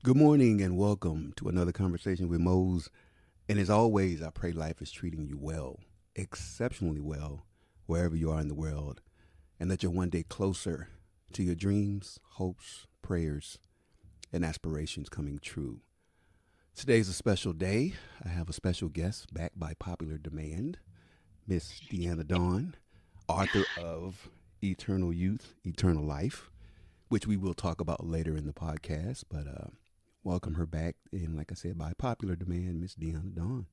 Good morning and welcome to another conversation with Mose. And as always, I pray life is treating you well, exceptionally well, wherever you are in the world, and that you're one day closer to your dreams, hopes, prayers, and aspirations coming true. Today's a special day. I have a special guest back by popular demand, Miss DEANNA DAWN, author of Eternal Youth, Eternal Life, which we will talk about later in the podcast. But welcome her back, and like I said, by popular demand, Miss DEANNA DAWN.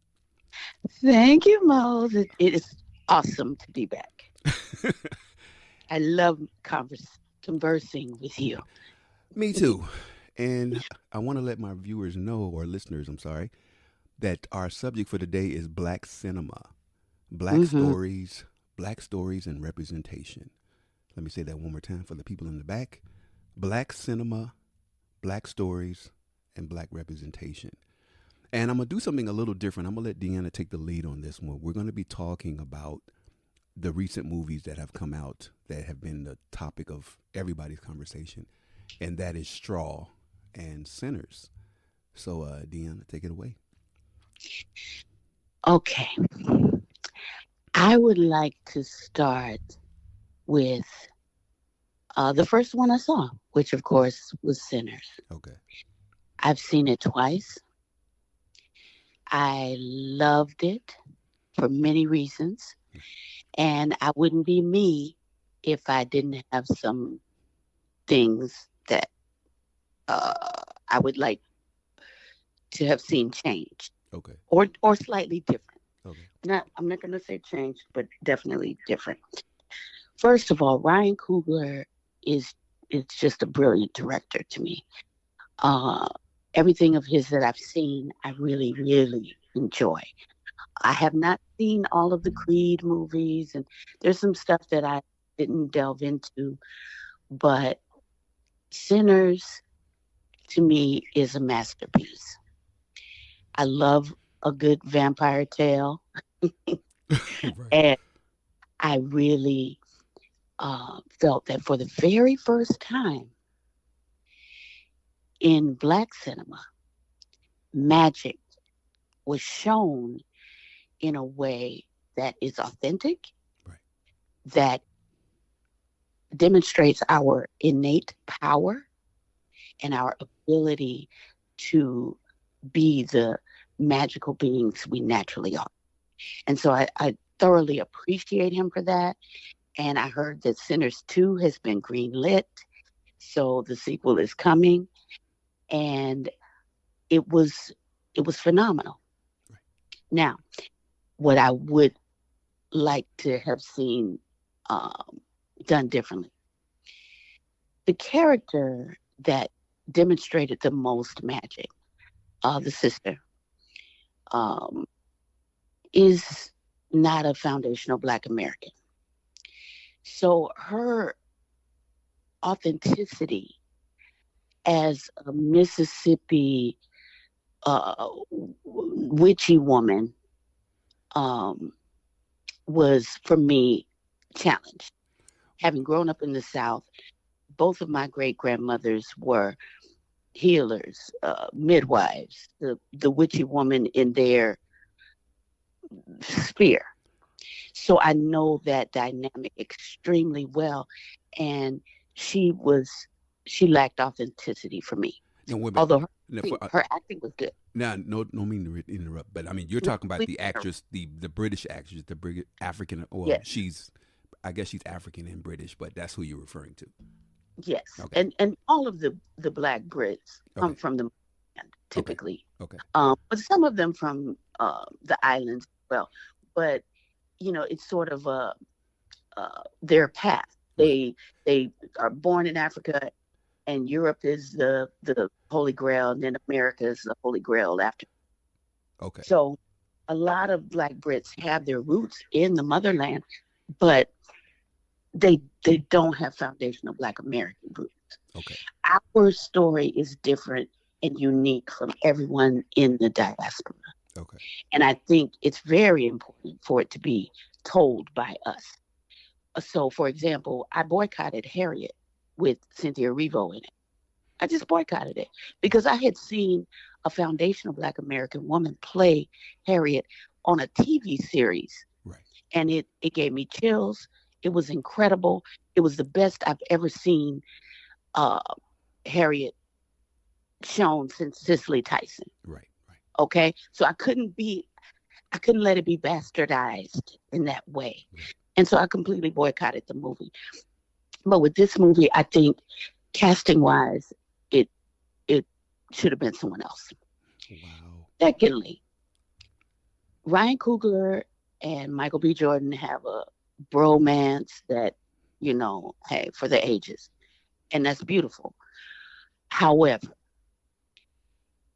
Thank you, Mose. It is awesome to be back. I love conversing with you. Me too. And I want to let my viewers know, or listeners, I'm sorry, that our subject for today is Black cinema, hmm Black stories and representation. Let me say that one more time for the people in the back. Black cinema, Black stories, and Black representation. And I'm going to do something a little different. I'm going to let Deanna take the lead on this one. We're going to be talking about the recent movies that have come out that have been the topic of everybody's conversation, and that is Straw and Sinners. So, Deanna, take it away. Okay. I would like to start with the first one I saw, which of course was Sinners. Okay. I've seen it twice. I loved it for many reasons. And I wouldn't be me if I didn't have some things that I would like to have seen changed Okay. or slightly different. Okay. I'm not going to say changed, but definitely different. First of all, Ryan Coogler is is just a brilliant director to me. Uh, Everything of his that I've seen, I really, really enjoy. I have not seen all of the Creed movies, and there's some stuff that I didn't delve into, but Sinners to me is a masterpiece. I love a good vampire tale, Right. and I really felt that for the very first time in Black cinema, magic was shown in a way that is authentic, Right. that demonstrates our innate power and our ability to be the magical beings we naturally are. And so I thoroughly appreciate him for that. And I heard that Sinners 2 has been greenlit. So the sequel is coming. And it was it was phenomenal. Right. Now, what I would like to have seen done differently, the character that demonstrated the most magic, the sister, um, is not a foundational Black American. So her authenticity as a Mississippi witchy woman um, was for me challenged. Having grown up in the South, both of my great grandmothers were healers, midwives, the witchy woman in their sphere. So I know that dynamic extremely well. And she was, she lacked authenticity for me. Now, wait a minute. Although Now, for, her acting was good. now no mean to interrupt, but I mean, you're No, talking about please the interrupt. actress, the British actress, the African. Well, Yes, I guess she's African and British, but that's who you're referring to. yes. Okay. And all of the Black Brits come Okay. from the land, Okay. typically. Okay. But some of them from the islands as well. But, it's sort of their path. Right. They are born in Africa, and Europe is the Holy Grail, and then America is the Holy Grail after. Okay. So a lot of Black Brits have their roots in the motherland, but they don't have foundational Black American roots. Okay. Our story is different and unique from everyone in the diaspora. Okay. And I think it's very important for it to be told by us. So, for example, I boycotted Harriet with Cynthia Erivo in it. I just boycotted it because I had seen a foundational Black American woman play Harriet on a TV series, Right. and it gave me chills. It was incredible. It was the best I've ever seen uh, Harriet shown since Cicely Tyson. Right. Right. Okay, so I couldn't let it be bastardized in that way, Right. and so I completely boycotted the movie. But with this movie, I think casting wise, it it should have been someone else. Wow. Secondly, Ryan Coogler and Michael B. Jordan have a bromance that, hey, for the ages. And that's beautiful. However,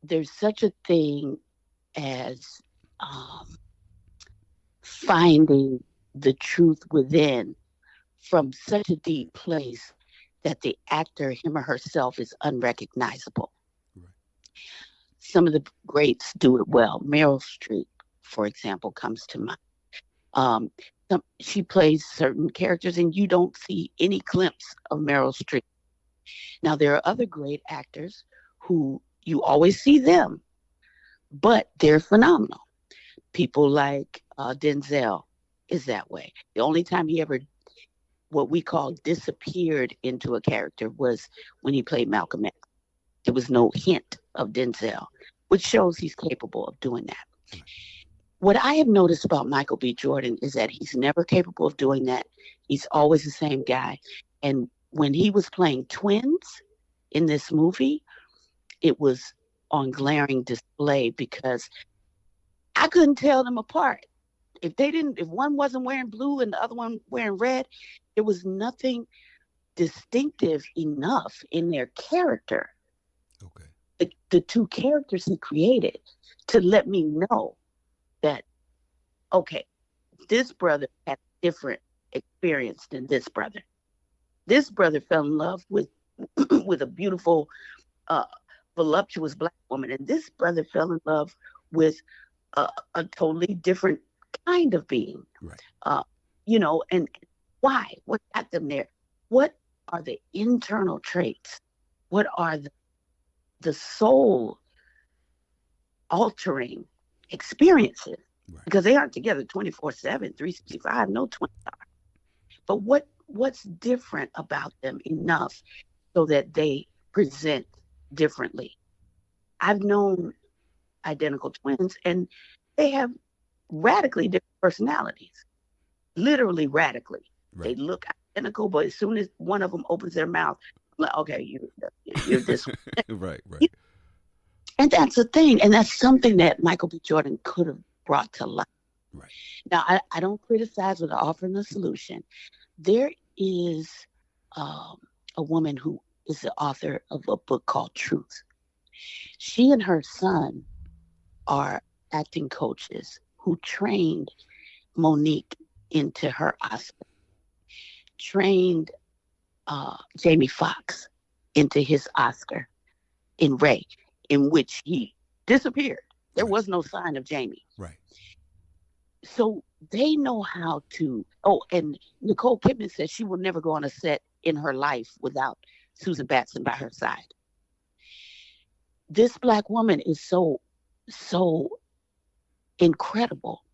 there's such a thing as um, finding the truth within from such a deep place that the actor, him or herself, is unrecognizable. Right. Some of the greats do it well. Meryl Streep, for example, comes to mind. Um, she plays certain characters, and you don't see any glimpse of Meryl Streep. Now, there are other great actors who you always see them, but they're phenomenal. People like Denzel is that way. The only time he ever, what we call, disappeared into a character was when he played Malcolm X. There was no hint of Denzel, which shows he's capable of doing that. What I have noticed about Michael B. Jordan is that he's never capable of doing that. He's always the same guy. And when he was playing twins in this movie, it was on glaring display because I couldn't tell them apart. If one wasn't wearing blue and the other one wearing red, there was nothing distinctive enough in their character. Okay. The two characters he created to let me know that, okay, this brother had a different experience than this brother. This brother fell in love with with a beautiful, uh, voluptuous Black woman, and this brother fell in love with a totally different kind of being. Right. And why? What got them there? What are the internal traits? What are the soul altering experiences? Right. Because they aren't together 24/7, 365, no 20 hours. But what's different about them enough so that they present differently? I've known identical twins, and they have radically different personalities, literally radically. Right. They look identical, but as soon as one of them opens their mouth, I'm like, okay, you're this. Right. Right. And that's the thing. And that's something that Michael B. Jordan could have brought to life. Right. Now, I don't criticize with offering a solution. There is a woman who is the author of a book called Truth. She and her son are acting coaches who trained Monique into her Oscar, trained Jamie Foxx into his Oscar in Ray, in which he disappeared. There Right. was no sign of Jamie. Right. So they know how to. Oh, and Nicole Kidman says she will never go on a set in her life without Susan Batson by her side. This Black woman is so incredible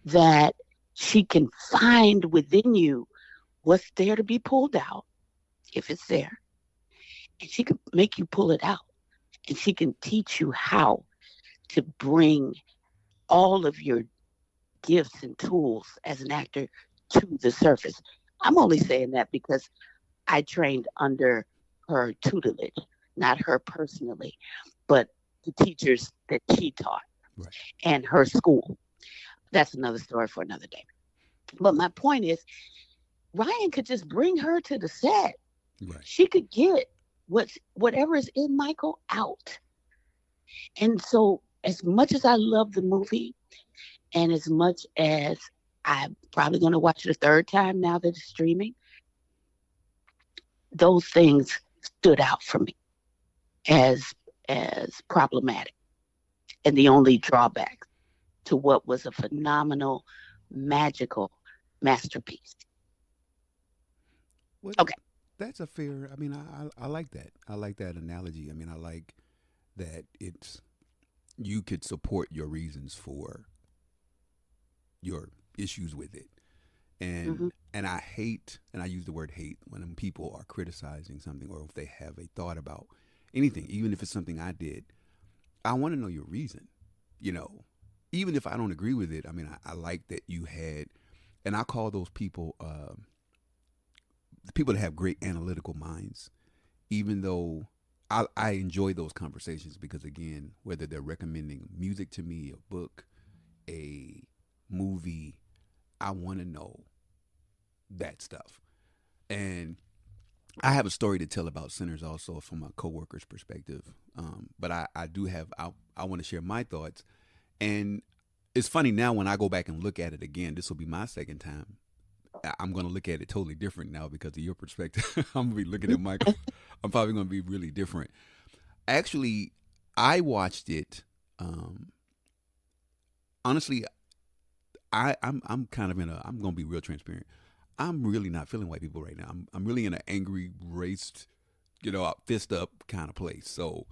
that she can find within you what's there to be pulled out, if it's there, and she can make you pull it out, and she can teach you how to bring all of your gifts and tools as an actor to the surface. I'm only saying that because I trained under her tutelage, not her personally, but the teachers that she taught. Right. And her school. That's another story for another day. But my point is, Ryan could just bring her to the set. Right. She could get whatever is in Michael out. And so, as much as I love the movie, and as much as I'm probably going to watch it a third time now that it's streaming, those things stood out for me as problematic, and the only drawback to what was a phenomenal, magical masterpiece. What, Okay. That's a fair. I mean, I like that. I like that analogy. I mean, I like that it's you could support your reasons for your issues with it, Hmm. and I hate, and I use the word hate when people are criticizing something or if they have a thought about anything, even if it's something I did. I want to know your reason. You know, even if I don't agree with it. I mean, I like that you had, and I call those people the people that have great analytical minds. Even though I enjoy those conversations because again, whether they're recommending music to me, a book, a movie, I want to know that stuff. And I have a story to tell about sinners also from a coworker's perspective. But I do have, I want to share my thoughts. And it's funny now when I go back and look at it again, this will be my second time. I'm going to look at it totally different now because of your perspective. I'm going to be looking at Michael. I'm probably going to be really different. Actually, I watched it. Um, Honestly, I'm kind of in a. I'm gonna be real transparent. I'm really not feeling white people right now. I'm really in an angry, raced, fist up kind of place. So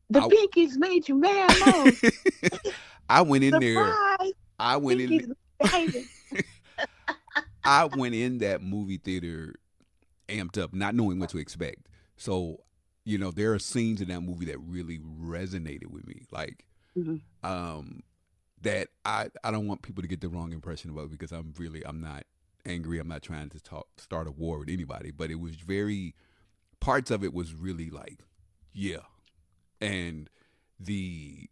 The I pinkies made you mad, Mo. I went in there. Surprise! I went in. Pinkies made you angry. I went in that movie theater amped up, not knowing what to expect. So there are scenes in that movie that really resonated with me. Like Mhm. um, that I don't want people to get the wrong impression about it because I'm not angry. I'm not trying to start a war with anybody, but it was very parts of it was really like, yeah. And the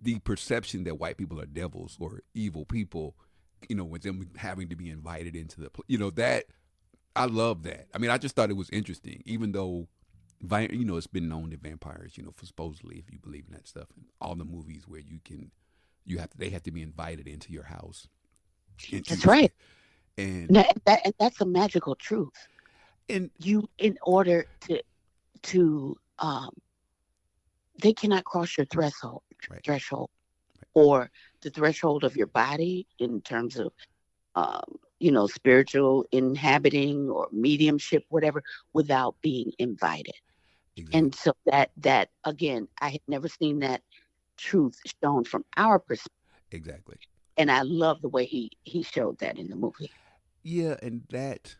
the perception that white people are devils or evil people, with them having to be invited into that I love that. I mean, I just thought it was interesting, even though it's been known that vampires, for supposedly, if you believe in that stuff, and all the movies where they have to be invited into your house, into That's your right. space, and And that's a magical truth. and You, in order to they cannot cross your right, threshold right, or the threshold of your body in terms of spiritual inhabiting or mediumship, whatever, without being invited. And exactly, so that again, I had never seen that truth shown from our perspective, exactly, and I love the way he showed that in the movie. yeah, and that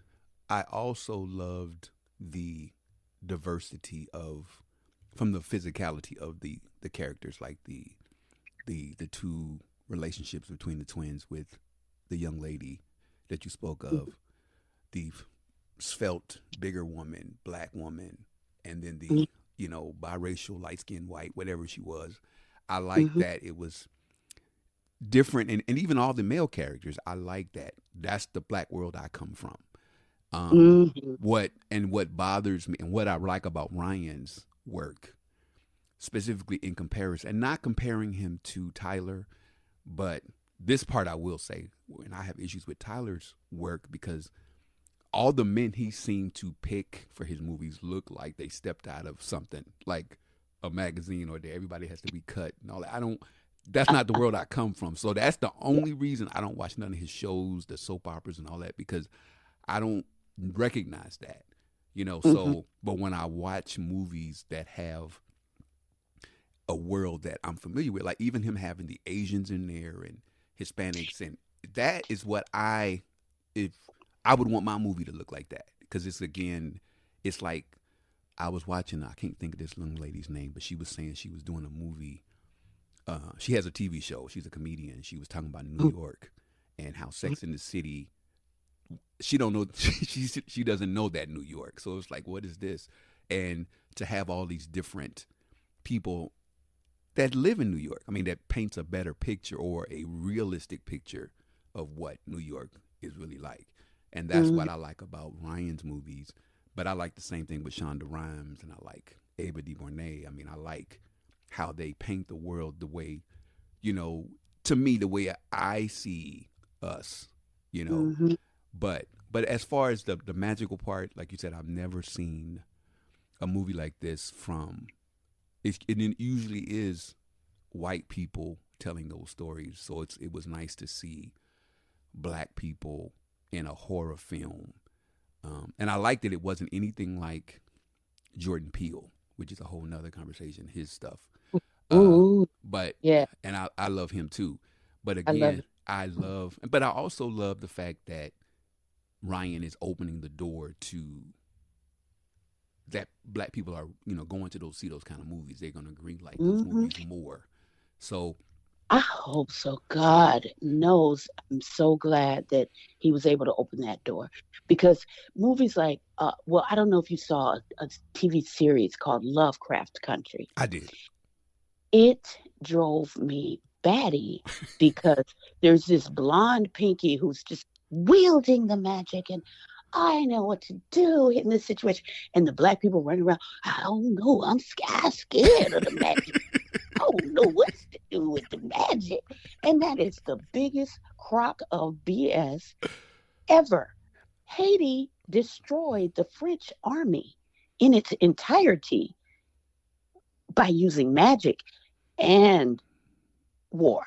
I also loved the diversity of from the physicality of the characters, like the two relationships between the twins with the young lady that you spoke of, the svelte, bigger woman, black woman, and then the biracial, light skinned white, whatever she was. I like Mm-hmm. that it was different, and even all the male characters. I like that. That's the black world I come from. Hmm. What bothers me and what I like about Ryan's work, specifically in comparison, and not comparing him to Tyler, but this part I will say, and I have issues with Tyler's work because all the men he seemed to pick for his movies look like they stepped out of something like a magazine or that everybody has to be cut and all that. I don't. That's not the world I come from. So that's the Yeah. only reason I don't watch none of his shows, the soap operas and all that, because I don't recognize that. Hmm. So but when I watch movies that have a world that I'm familiar with, like even him having the Asians in there and Hispanics, and that is what if I would want my movie to look like that because it's like I was watching. I can't think of this young lady's name, but she was saying she was doing a movie. She has a TV show. She's a comedian. She was talking about New York and how Sex in the City. She don't know. She doesn't know that New York. So it's like, what is this? And to have all these different people that live in New York. I mean, that paints a better picture or a realistic picture of what New York is really like. And that's Hmm. what I like about Ryan's movies. But I like the same thing with Shonda Rhimes and I like Ava DuVernay. I mean, I like how they paint the world the way, you know, to me, the way I see us, you know. Hmm. But as far as the magical part, like you said, I've never seen a movie like this from it usually is white people telling those stories. So it was nice to see black people in a horror film And I liked that it wasn't anything like Jordan Peele, which is a whole nother conversation, his stuff. Uh, Ooh, but yeah, and I love him too. But I love again, it. but I also love the fact that Ryan is opening the door to that black people are, going to those see those kind of movies. They're gonna green light those Hmm. movies more. So I hope so. God knows I'm so glad that he was able to open that door because movies like, well, I don't know if you saw a TV series called Lovecraft Country. I did. It drove me batty because there's this blonde Pinky who's just wielding the magic and I know what to do in this situation. And the black people running around, I don't know, I'm scared of the magic. I don't know what to do with the magic. And that is the biggest crock of BS ever. Haiti destroyed the French army in its entirety by using magic and war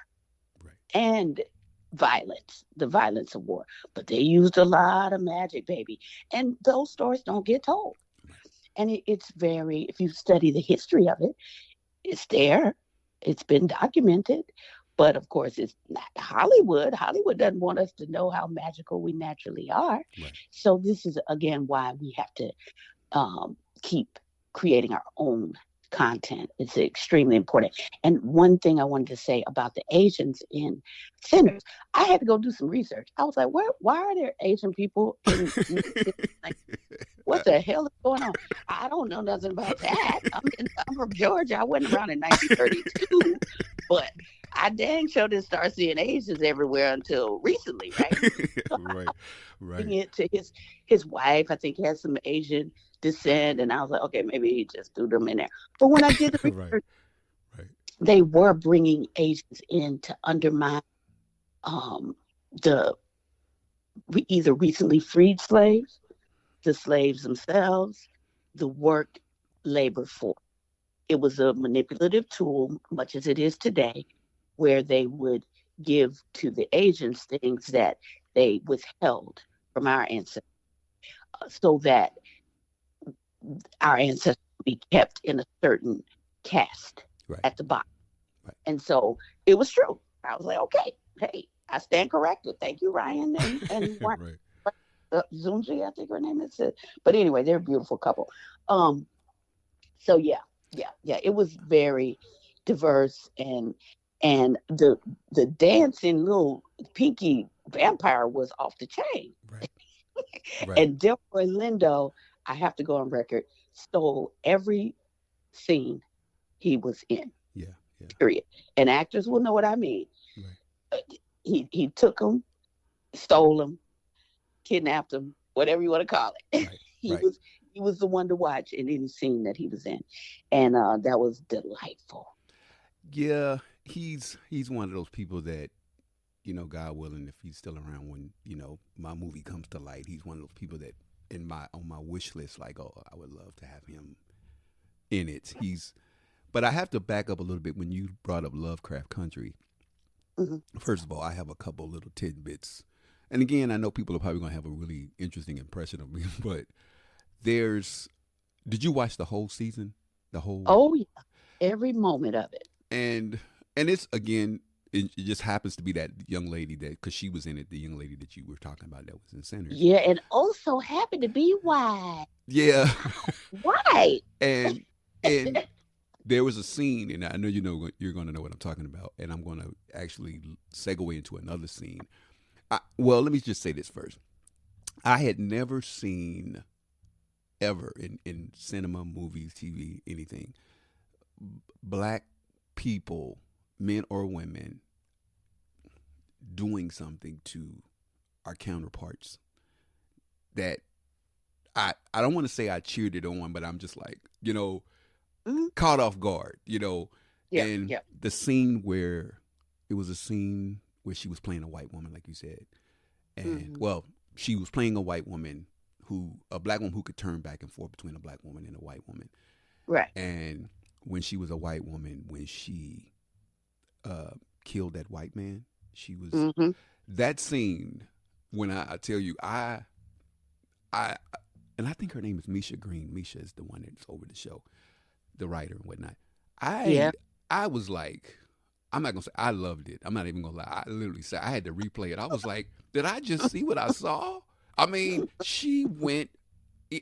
Right. and violence, the violence of war. But they used a lot of magic, baby. And those stories don't get told. And it's very, if you study the history of it, it's there. It's been documented. But of course, it's not Hollywood. Hollywood doesn't want us to know how magical we naturally are. Right. So this is again why we have to keep creating our own content. It's extremely important. And one thing I wanted to say about the Asians in Sinners, I had to go do some research. I was like, why are there Asian people in like, what the hell is going on? I don't know nothing about that. I'm from Georgia. I wasn't around in 1932, but I dang sure didn't start seeing Asians everywhere until recently, right? So Right. bring Right. it to his wife. I think has some Asian descent, and I was like, okay, maybe he just threw them in there. But when I did the Right. research, Right. they were bringing Asians in to undermine um, the either recently freed slaves, the slaves themselves, the work labor force. It was a manipulative tool, much as it is today, where they would give to the Asians things that they withheld from our ancestors so that our ancestors be kept in a certain caste Right. at the bottom. Right. And so it was true. I was like, okay, hey, I stand corrected. Thank you, Ryan and Right. Zunji, I think her name is. But anyway, they're a beautiful couple. Um, so yeah, it was very diverse and the dancing little Pinky vampire was off the chain. Right. Right. And Delroy Lindo, I have to go on record, stole every scene he was in. Yeah. Yeah. Period. And actors will know what I mean. Right. He took them, stole them, kidnapped them, whatever you want to call it. Right. he Right. was he was the one to watch in any scene that he was in, and that was delightful. Yeah. He's one of those people that, God willing, if he's still around when, my movie comes to light, he's one of those people that on my wish list, like, oh, I would love to have him in it. But I have to back up a little bit when you brought up Lovecraft Country. Hmm. First of all, I have a couple little tidbits. And again, I know people are probably going to have a really interesting impression of me, but there's, did you watch the whole season? The whole, Oh yeah, every moment of it. and, and it's again, it just happens to be that young lady that, because she was in it, the young lady that you were talking about that was in Sinners. Yeah, and also happy to be white. Yeah. White. and, and there was a scene, and I know you're going to know what I'm talking about, and I'm going to actually segue into another scene. Well, let me just say this first. I had never seen ever in cinema, movies, TV, anything, black people, men or women, doing something to our counterparts that I don't want to say I cheered it on, but I'm just like, Hmm. caught off guard, Yeah, and yeah. the scene where it was a scene where she was playing a white woman, like you said, and Hmm. well, she was playing a white woman a black woman who could turn back and forth between a black woman and a white woman, Right. and when she was a white woman, when she uh, killed that white man, she was Hmm. that scene. When I tell you, I and I think her name is Misha Green. Misha is the one that's over the show, the writer and whatnot. I Yeah. I was like, I'm not gonna say I loved it. I'm not even gonna lie. I literally said I had to replay it. I was like, did I just see what I saw? I mean, she went.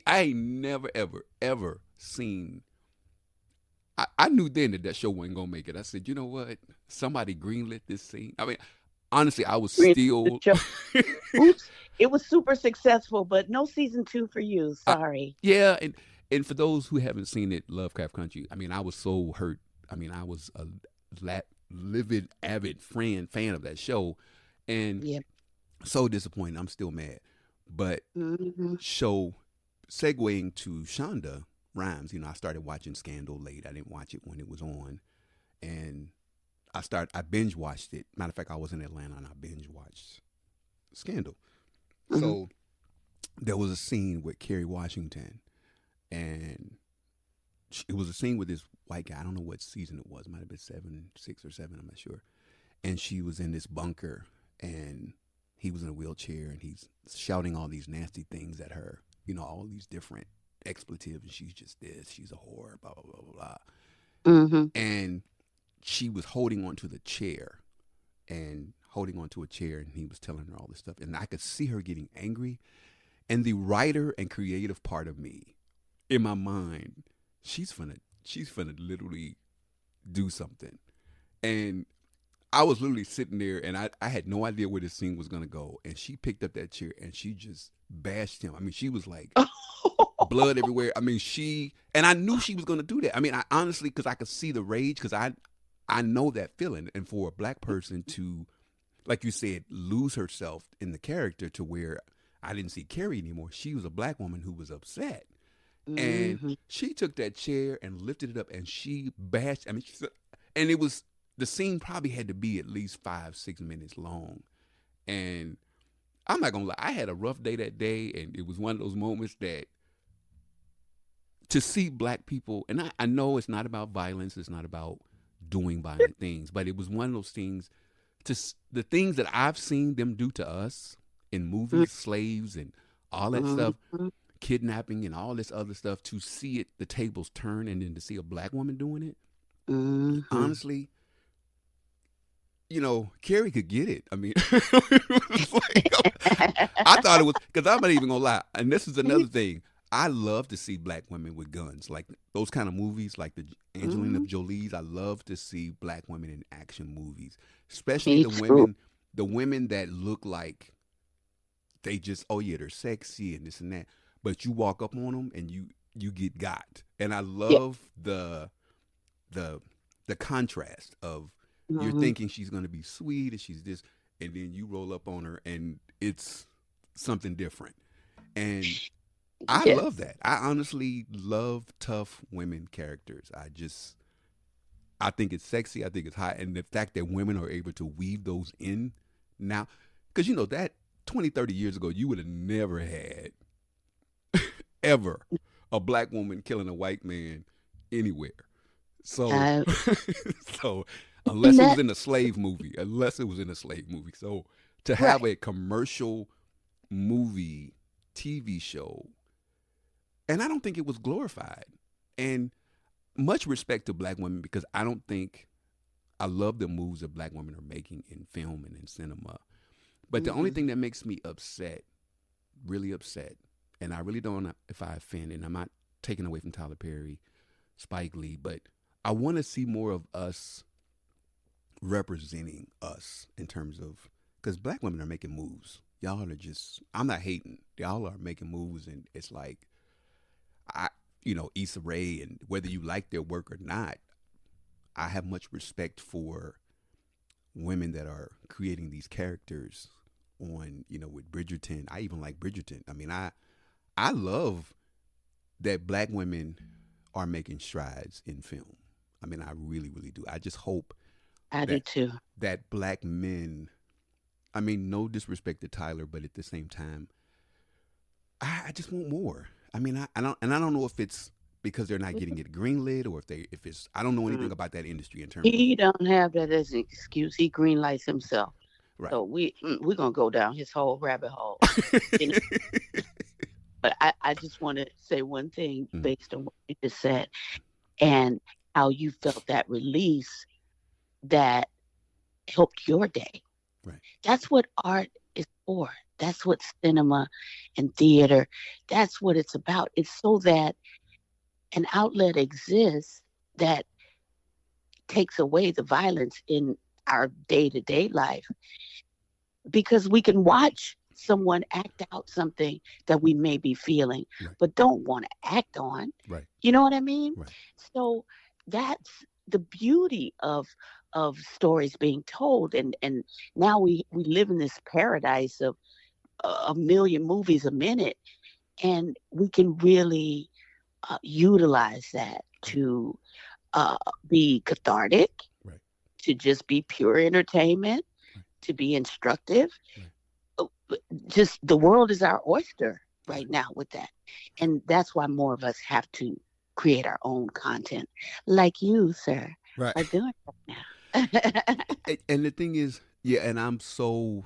I ain't never ever seen. I knew then that that show wasn't gonna make it. I said, you know what? Somebody greenlit this scene. I mean, honestly, I was Green the still. show. Oops. It was super successful, but no season 2 for you. I, Sorry. yeah, and for those who haven't seen it, Lovecraft Country. I mean, I was so hurt. I mean, I was a livid, avid fan of that show, and Yeah. so disappointed. I'm still mad. But Hmm. so segueing to Shonda Rhimes, I started watching Scandal late. I didn't watch it when it was on, and I binge watched it. Matter of fact, I was in Atlanta and I binge watched Scandal. Hmm. So there was a scene with Kerry Washington, and it was a scene with this white guy. I don't know what season it was. It might have been 6 or 7. I'm not sure. And she was in this bunker, and he was in a wheelchair, and he's shouting all these nasty things at her. All these different expletives, and she's just this. She's a whore. Blah blah blah blah blah. Hmm. And she was holding onto the chair, and holding onto a chair, and he was telling her all this stuff, and I could see her getting angry. And the writer and creative part of me, in my mind, she's finna literally do something. And I was literally sitting there, and I had no idea where this scene was gonna go. And she picked up that chair and she just bashed him. I mean, she was like blood everywhere. I mean, and I knew she was gonna do that. I mean, I honestly, because I could see the rage, because I know that feeling. And for a black person to, like you said, lose herself in the character to where I didn't see Carrie anymore. She was a black woman who was upset. And Hmm. she took that chair and lifted it up and she bashed. I mean, and it was, the scene probably had to be at least 5-6 minutes long. And I'm not gonna lie, I had a rough day that day, and it was one of those moments that, to see black people, and I know it's not about violence, it's not about doing violent things, but it was one of those things, the things that I've seen them do to us in movies, slaves and all that stuff, Hmm. kidnapping and all this other stuff, to see it, the tables turn, and then to see a black woman doing it, Hmm. honestly, Carrie could get it. I mean, it was like, I thought it was, because I'm not even gonna lie, and this is another thing. I love to see black women with guns, like those kind of movies, like the Angelina Hmm. Jolie's. I love to see black women in action movies, especially Me too. the women that look like they just, oh yeah, they're sexy and this and that, but you walk up on them and you get got. And I Yeah. love the the contrast of, you're Hmm. thinking she's gonna be sweet and she's this, and then you roll up on her and it's something different. And I love Yes. that. I honestly love tough women characters. I think it's sexy. I think it's hot, and the fact that women are able to weave those in now, because that 20, 30 years ago, you would have never had ever a black woman killing a white man anywhere. So, Uh, so and unless it was that in a slave movie, so to have right. a commercial movie, TV show, and I don't think it was glorified. And much respect to black women, because I don't think, I love the moves that black women are making in film and in cinema. But the only Hmm. thing that makes me upset, really upset, and I really don't know if I offend, and I'm not taking away from Tyler Perry, Spike Lee, but I want to see more of us representing us in terms of, because black women are making moves. Y'all are just, I'm not hating. Y'all are making moves, and it's like, I, Issa Rae, and whether you like their work or not, I have much respect for women that are creating these characters on, with Bridgerton. I even like Bridgerton. I mean, I love that black women are making strides in film. I mean, I really, really do. I just hope I do that too. black men. I mean, no disrespect to Tyler, but at the same time, I just want more. I mean, I don't know if it's because they're not getting it greenlit, or if it's, I don't know anything Mm. about that industry in terms of, He don't have that as an excuse. He green lights himself. right. So we're gonna go down his whole rabbit hole. You know, But I just want to say one thing Mm, based on what you just said and how you felt that release that helped your day. right. That's what art is for. That's what cinema and theater, that's what it's about. It's so that an outlet exists that takes away the violence in our day to day life because we can watch someone act out something that we may be feeling Right. but don't want to act on. Right. You know what I mean? Right. So that's the beauty of stories being told, and now we live in this paradise of a million movies a minute, and we can really utilize that Right. to uh, be cathartic, Right. to just be pure entertainment, Right. to be instructive. Right. Uh, Just the world is our oyster right now with that. And that's why more of us have to create our own content, like you, sir, Right. are doing right now. And the thing is, yeah, and I'm so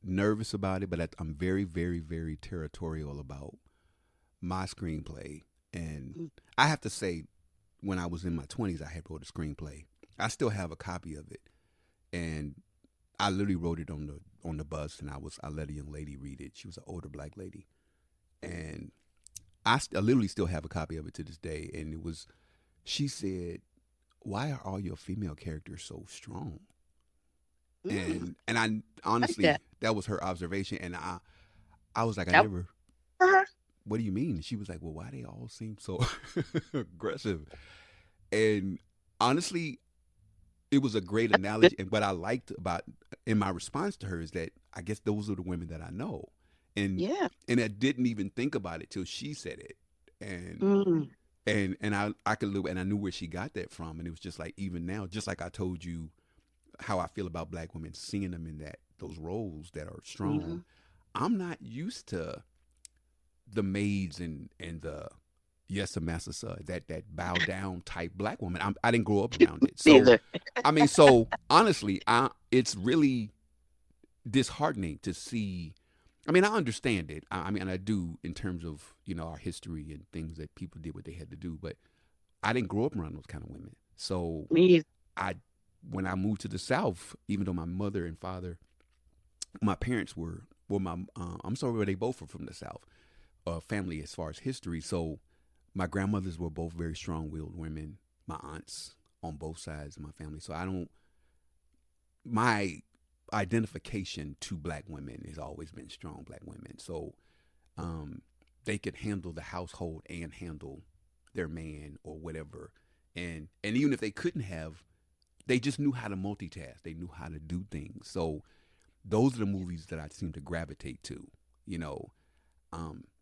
nervous about it, but I'm very, very, very territorial about my screenplay. And I have to say, when I was in my 20s, I had wrote a screenplay. I still have a copy of it, and I literally wrote it on the bus, and I let a young lady read it. She was an older black lady, and I literally still have a copy of it to this day. And it was, she said, "Why are all your female characters so strong?" Mm, And I like that. honestly, that was her observation, and I was like, I That never. for her. What do you mean? She was like, well, why they all seem so aggressive? And honestly, it was a great analogy. And what I liked about in my response to her is that I guess those are the women that I know, and Yeah. I didn't even think about it till she said it, and Mm, I could look and I knew where she got that from, and it was just like even now, just like I told you how I feel about black women, seeing them in those roles that are strong. mhm. I'm not used to the maids and the yes a master that bow down type black woman. I didn't grow up around it, so Neither. I mean, so honestly, it's really disheartening to see. I mean, I understand it. I mean, I do in terms of our history and things that people did what they had to do, but I didn't grow up around those kind of women. So Me. I, when I moved to the South, even though my mother and father, my parents were, well, I'm sorry, they both were from the South, family as far as history. So my grandmothers were both very strong-willed women. My aunts on both sides of my family. So I don't. My identification to black women has always been strong black women. So um, they could handle the household and handle their man or whatever. And even if they couldn't have, they just knew how to multitask. They knew how to do things. So those are the movies that I seem to gravitate to. You know,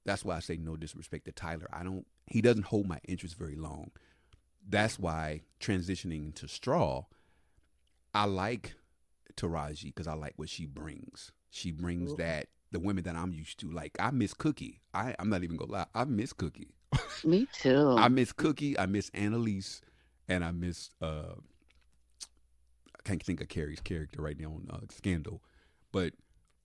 that's why I say no disrespect to Tyler. I don't. He doesn't hold my interest very long. That's why transitioning to Straw, I like Taraji because I like what she brings. She brings Ooh, that the women that I'm used to. Like I miss Cookie. I'm not even gonna lie. I miss Cookie. me I too. miss Cookie. I miss Annalise, and I miss I can't think of Carrie's character right now on Scandal, but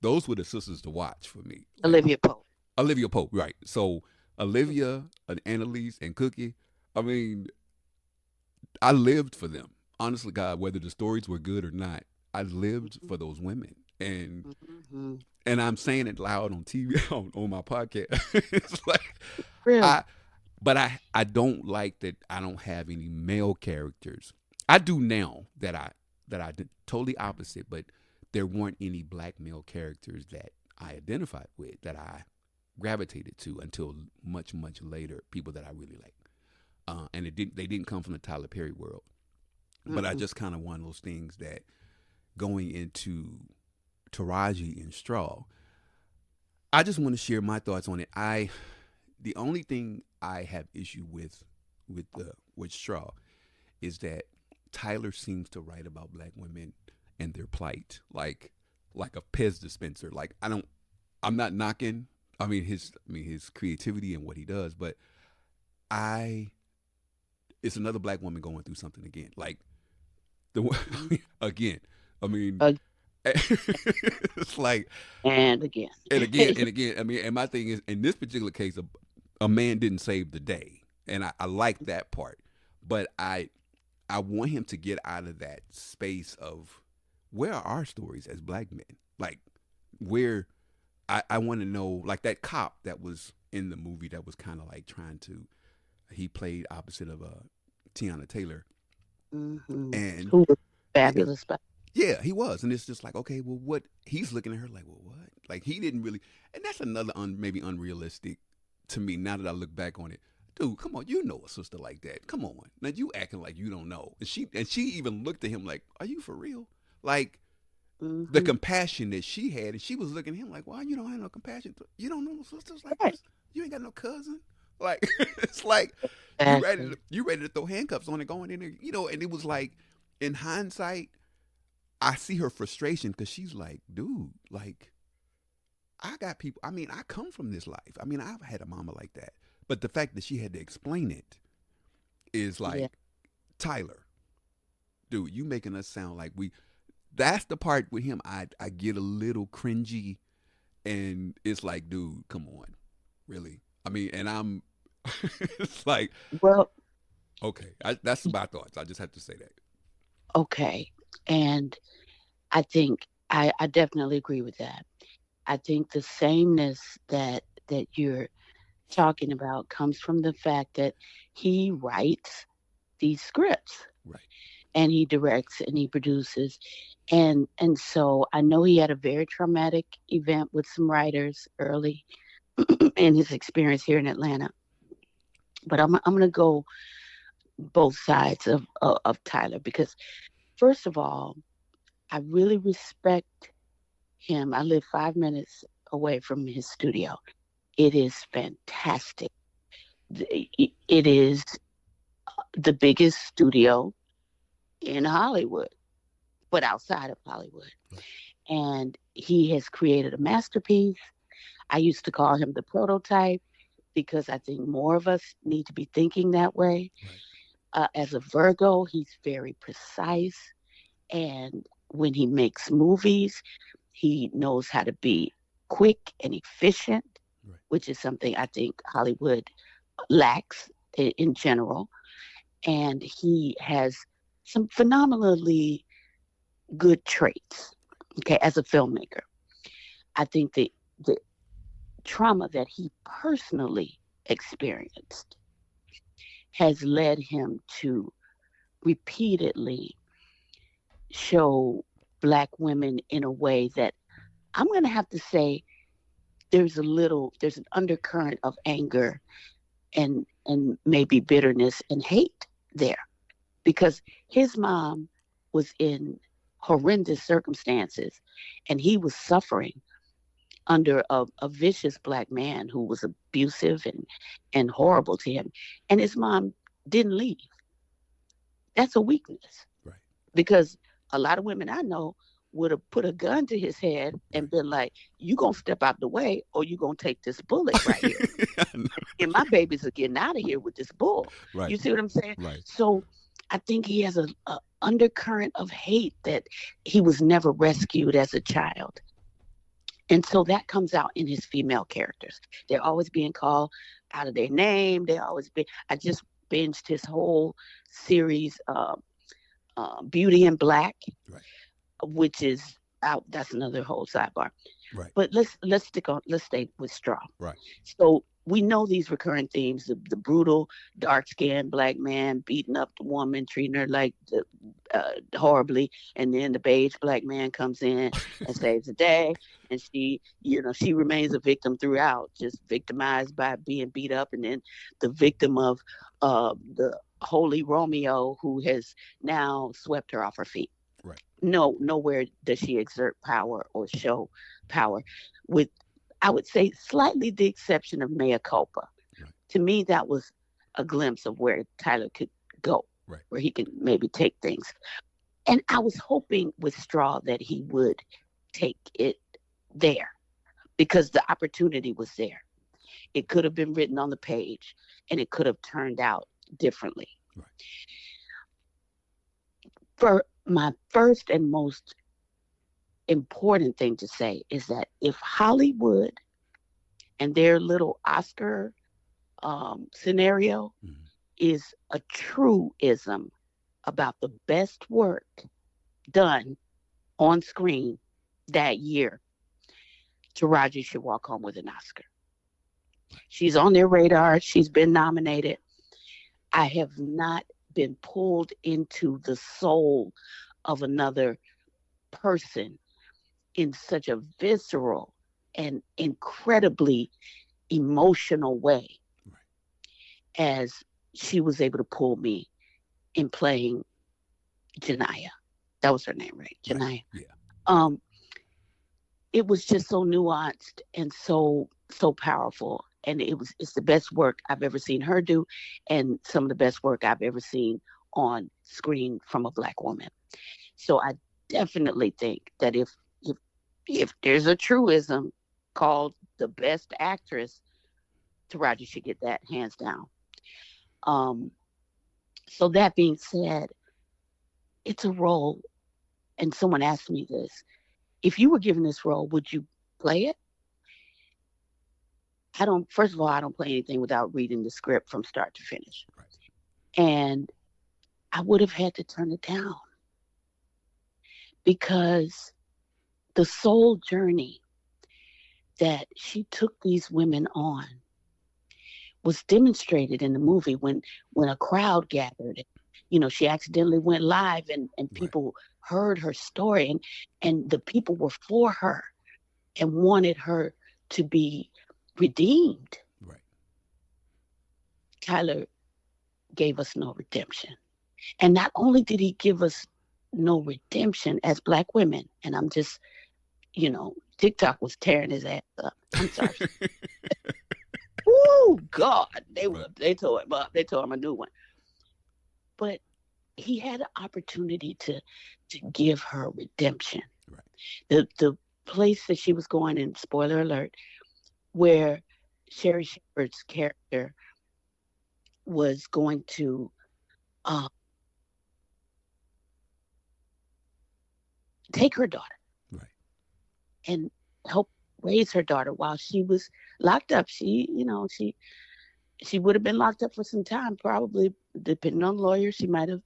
those were the sisters to watch for me. Like Olivia Pope. Olivia Pope, right? So Olivia, and Annalise, and Cookie. I mean, I lived for them. Honestly, God, whether the stories were good or not, I lived for those women, Mm-hmm. and I'm saying it loud on TV on my podcast. It's like Real. I, but I don't like that I don't have any male characters. I do now that I did totally opposite, but there weren't any black male characters that I identified with that I gravitated to until much later. People that I really like, and they didn't come from the Tyler Perry world. But I Mm-mm. just kind of one of those things that going into Taraji and Straw, I just want to share my thoughts on it. The only thing I have issue with Straw is that Tyler seems to write about black women and their plight like a Pez dispenser. Like I'm not knocking. His creativity and what he does, but I it's another black woman going through something again. Like the Mm-hmm. again. I mean, Again. It's like, And again. and again, and again. I mean, and my thing is, in this particular case, a man didn't save the day, and I like that part. But I want him to get out of that space of where are our stories as black men? Like, where I want to know, like that cop that was in the movie that was kind of like trying to, he played opposite of Tiana Taylor, and Who was yeah, fabulous, but yeah, he was, and it's just like, okay, well, what he's looking at her like, well, what? Like he didn't really, and that's another maybe unrealistic to me now that I look back on it. Dude, come on, you know a sister like that. Come on, now you acting like you don't know, and she even looked at him like, are you for real? Like the compassion that she had, and she was looking at him like, why you don't have no compassion? You don't know no sisters like right. this? You ain't got no cousin? Like it's like Exactly. you ready to throw handcuffs on it going in there, and it was like in hindsight, I see her frustration because she's like, dude, like I got people. I mean, I come from this life. I mean, I've had a mama like that. But the fact that she had to explain it is Yeah. like, Tyler, dude, you making us sound like we. That's the part with him. I get a little cringy, and it's like, dude, come on, really. I mean, and I'm. It's like, Well, okay, that's my thoughts. I just have to say that. okay. And I think I definitely agree with that. I think the sameness that you're talking about comes from the fact that he writes these scripts Right. and he directs and he produces, and so I know he had a very traumatic event with some writers early in his experience here in Atlanta. But I'm going to go both sides of Tyler, because first of all, I really respect him. I live 5 minutes away from his studio. It is fantastic. It is the biggest studio in Hollywood, but outside of Hollywood. Right. And he has created a masterpiece. I used to call him the prototype because I think more of us need to be thinking that way. Right. As a Virgo, he's very precise. And when he makes movies, he knows how to be quick and efficient, Right. which is something I think Hollywood lacks in general. And he has some phenomenally good traits, okay, as a filmmaker. I think the trauma that he personally experienced has led him to repeatedly show Black women in a way that I'm going to have to say there's an undercurrent of anger and maybe bitterness and hate there, because his mom was in horrendous circumstances and he was suffering under a vicious Black man who was abusive and horrible to him, and his mom didn't leave. That's a weakness, Right. because a lot of women I know would have put a gun to his head and been like, you gonna step out the way or you gonna take this bullet right here, and my babies are getting out of here with this bull. Right. You see what I'm saying? Right. So I think he has a undercurrent of hate that he was never rescued as a child. And so that comes out in his female characters. They're always being called out of their name. I just binged his whole series, Beauty in Black, Right. which is out. That's another whole sidebar. Right. But let's stay with Straw. Right. So we know these recurring themes: the brutal, dark-skinned Black man beating up the woman, treating her like horribly, and then the beige Black man comes in and saves the day, and she remains a victim throughout, just victimized by being beat up, and then the victim of the holy Romeo who has now swept her off her feet. Right. Nowhere does she exert power or show power, with, I would say, slightly the exception of Mea Culpa. Right. To me, that was a glimpse of where Tyler could go, Right. where he could maybe take things. And I was hoping with Straw that he would take it there, because the opportunity was there. It could have been written on the page and it could have turned out differently. Right. For my first and most important thing to say is that if Hollywood and their little Oscar scenario Mhm. is a truism about the best work done on screen that year, Taraji should walk home with an Oscar. She's on their radar. She's been nominated. I have not been pulled into the soul of another person in such a visceral and incredibly emotional way Right. as she was able to pull me in playing Janiyah. That was her name, right? Right. Janiyah. Yeah. Um, it was just so nuanced and so powerful. And it's the best work I've ever seen her do, and some of the best work I've ever seen on screen from a Black woman. So I definitely think that if there's a truism called the best actress, Taraji should get that hands down. Um, so that being said, it's a role, and someone asked me this: if you were given this role, would you play it? I don't. First of all, I don't play anything without reading the script from start to finish, Right. and I would have had to turn it down because the soul journey that she took these women on was demonstrated in the movie when a crowd gathered. She accidentally went live and Right. people heard her story and the people were for her and wanted her to be redeemed. Right. Tyler gave us no redemption. And not only did he give us no redemption as Black women, and I'm just, TikTok was tearing his ass up. I'm sorry. Oh God, Right. they tore him up. They tore him a new one. But he had an opportunity to give her redemption. Right. The place that she was going in, spoiler alert, where Sherry Shepherd's character was going to uh, take her daughter Right. and help raise her daughter while she was locked up. She would have been locked up for some time, probably depending on the lawyer. She might have,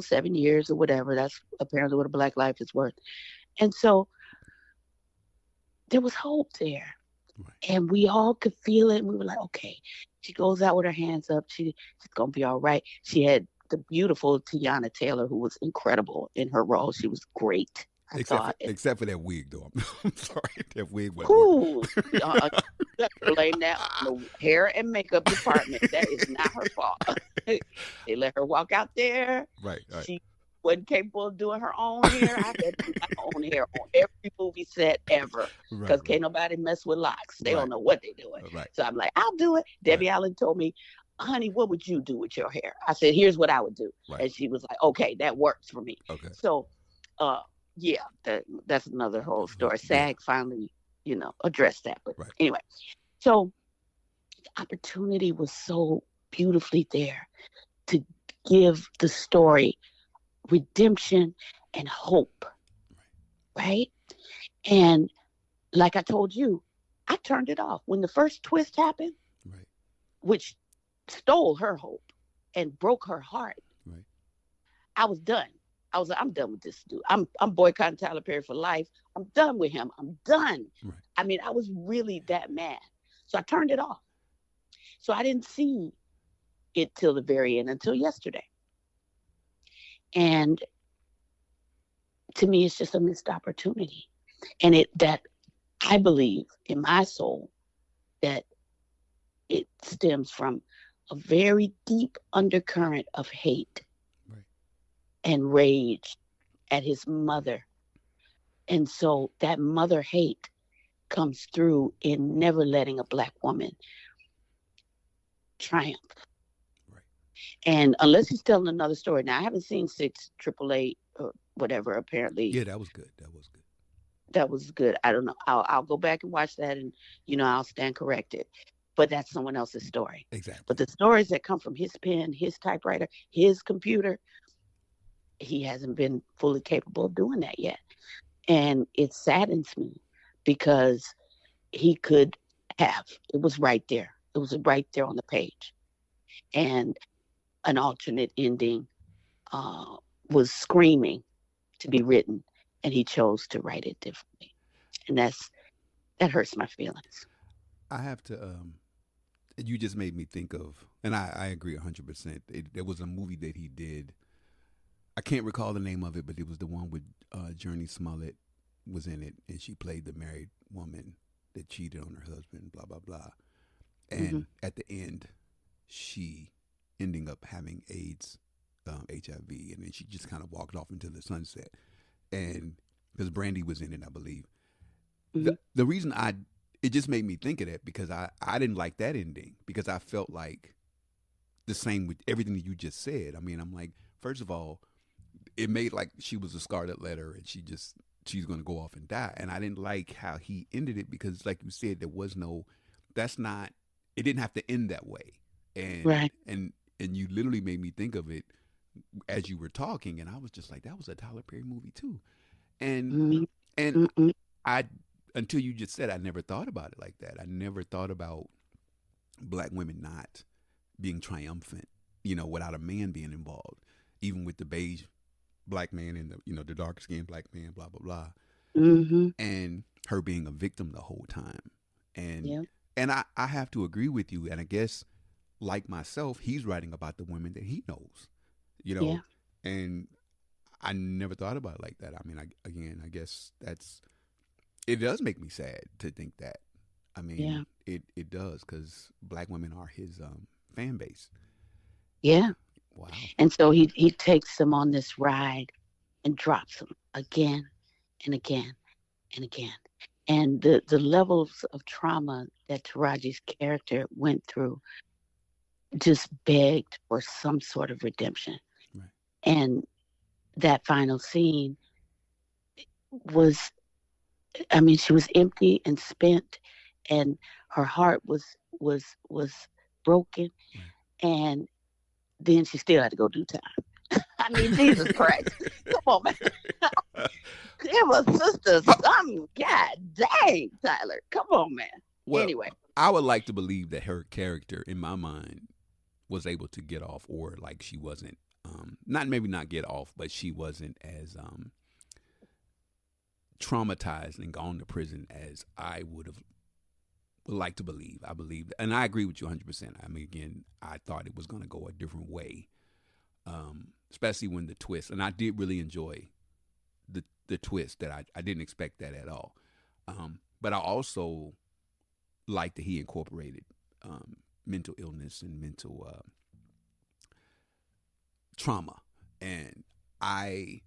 7 years or whatever. That's apparently what a Black life is worth. And so there was hope there. Right. And we all could feel it. And we were like, okay, she goes out with her hands up. She's going to be all right. She had the beautiful Tiana Taylor, who was incredible in her role. She was great, I thought. Except for that wig, though. I'm sorry, that wig wasn't Who? working. You blame that on the hair and makeup department. That is not her fault. They let her walk out there. Right. Right. She wasn't capable of doing her own hair. I had to do my own hair on every movie set ever because Right. can't nobody mess with locks. They Right. don't know what they're doing. Right. So I'm like, I'll do it. Debbie Allen told me, honey, what would you do with your hair? I said, here's what I would do. Right. And she was like, okay, that works for me. Okay. So, yeah, that's another whole story. SAG finally, addressed that. But Right. anyway, so the opportunity was so beautifully there to give the story redemption and hope, right? And like I told you, I turned it off when the first twist happened, Right. which stole her hope and broke her heart. Right. I was done. I was like, I'm done with this dude. I'm boycotting Tyler Perry for life. I'm done with him. I'm done. Right. I mean, I was really that mad. So I turned it off. So I didn't see it till the very end, until yesterday. And to me, it's just a missed opportunity. And that I believe in my soul that it stems from a very deep undercurrent of hate Right. and rage at his mother. And so that mother hate comes through in never letting a Black woman triumph. Right. And unless he's telling another story. Now, I haven't seen 688 or whatever, apparently. Yeah, that was good. That was good. That was good. I don't know. I'll go back and watch that and, I'll stand corrected. But that's someone else's story. Exactly. But the stories that come from his pen, his typewriter, his computer, he hasn't been fully capable of doing that yet. And it saddens me because he could have. It was right there. It was right there on the page. And an alternate ending uh, was screaming to be written, and he chose to write it differently. And that hurts my feelings. I have to. You just made me think of, and I agree 100%. There was a movie that he did. I can't recall the name of it, but it was the one with Journey Smollett was in it, and she played the married woman that cheated on her husband. Blah blah blah. Hmm. And at the end, she ending up having AIDS, HIV, and then she just kind of walked off into the sunset. And because Brandy was in it, I believe. Hmm. The reason it just made me think of that because I didn't like that ending because I felt like the same with everything that you just said. I mean, I'm like, first of all, it made like she was a scarlet letter and she's going to go off and die, and I didn't like how he ended it because, like you said, there was no, that's not, it didn't have to end that way, and Right. and and you literally made me think of it as you were talking, and I was just like, that was a Tyler Perry movie too, and Hmm. and Hmm. I until you just said I never thought about it like that. I never thought about black women not being triumphant, without a man being involved, even with the beige black man and the dark skinned black man, blah blah blah, Hmm. and her being a victim the whole time. And Yeah. I have to agree with you. And I guess like myself, he's writing about the women that he knows, you Yeah. know, and I never thought about it like that. I mean, I guess it does make me sad to think that. I Yeah. mean, it does because black women are his fan base. Yeah. Wow. And so he takes them on this ride and drops them again and again and again. And the levels of trauma that Taraji's character went through just begged for some sort of redemption. Right. And that final scene was, I mean, she was empty and spent, and her heart was broken, Right. and then she still had to go do time. I mean, Jesus Christ, come on, man, give a sister some. God dang, Tyler, come on, man. Well, Anyway, I would like to believe that her character, in my mind, was able to get off, or like she wasn't, not maybe not get off, but she wasn't as traumatized and gone to prison as I would like to believe. I believe, and I agree with you 100%. I mean, again, I thought it was going to go a different way, especially when the twist, and I did really enjoy the twist that I didn't expect that at all. But I also like that he incorporated mental illness and mental trauma. And I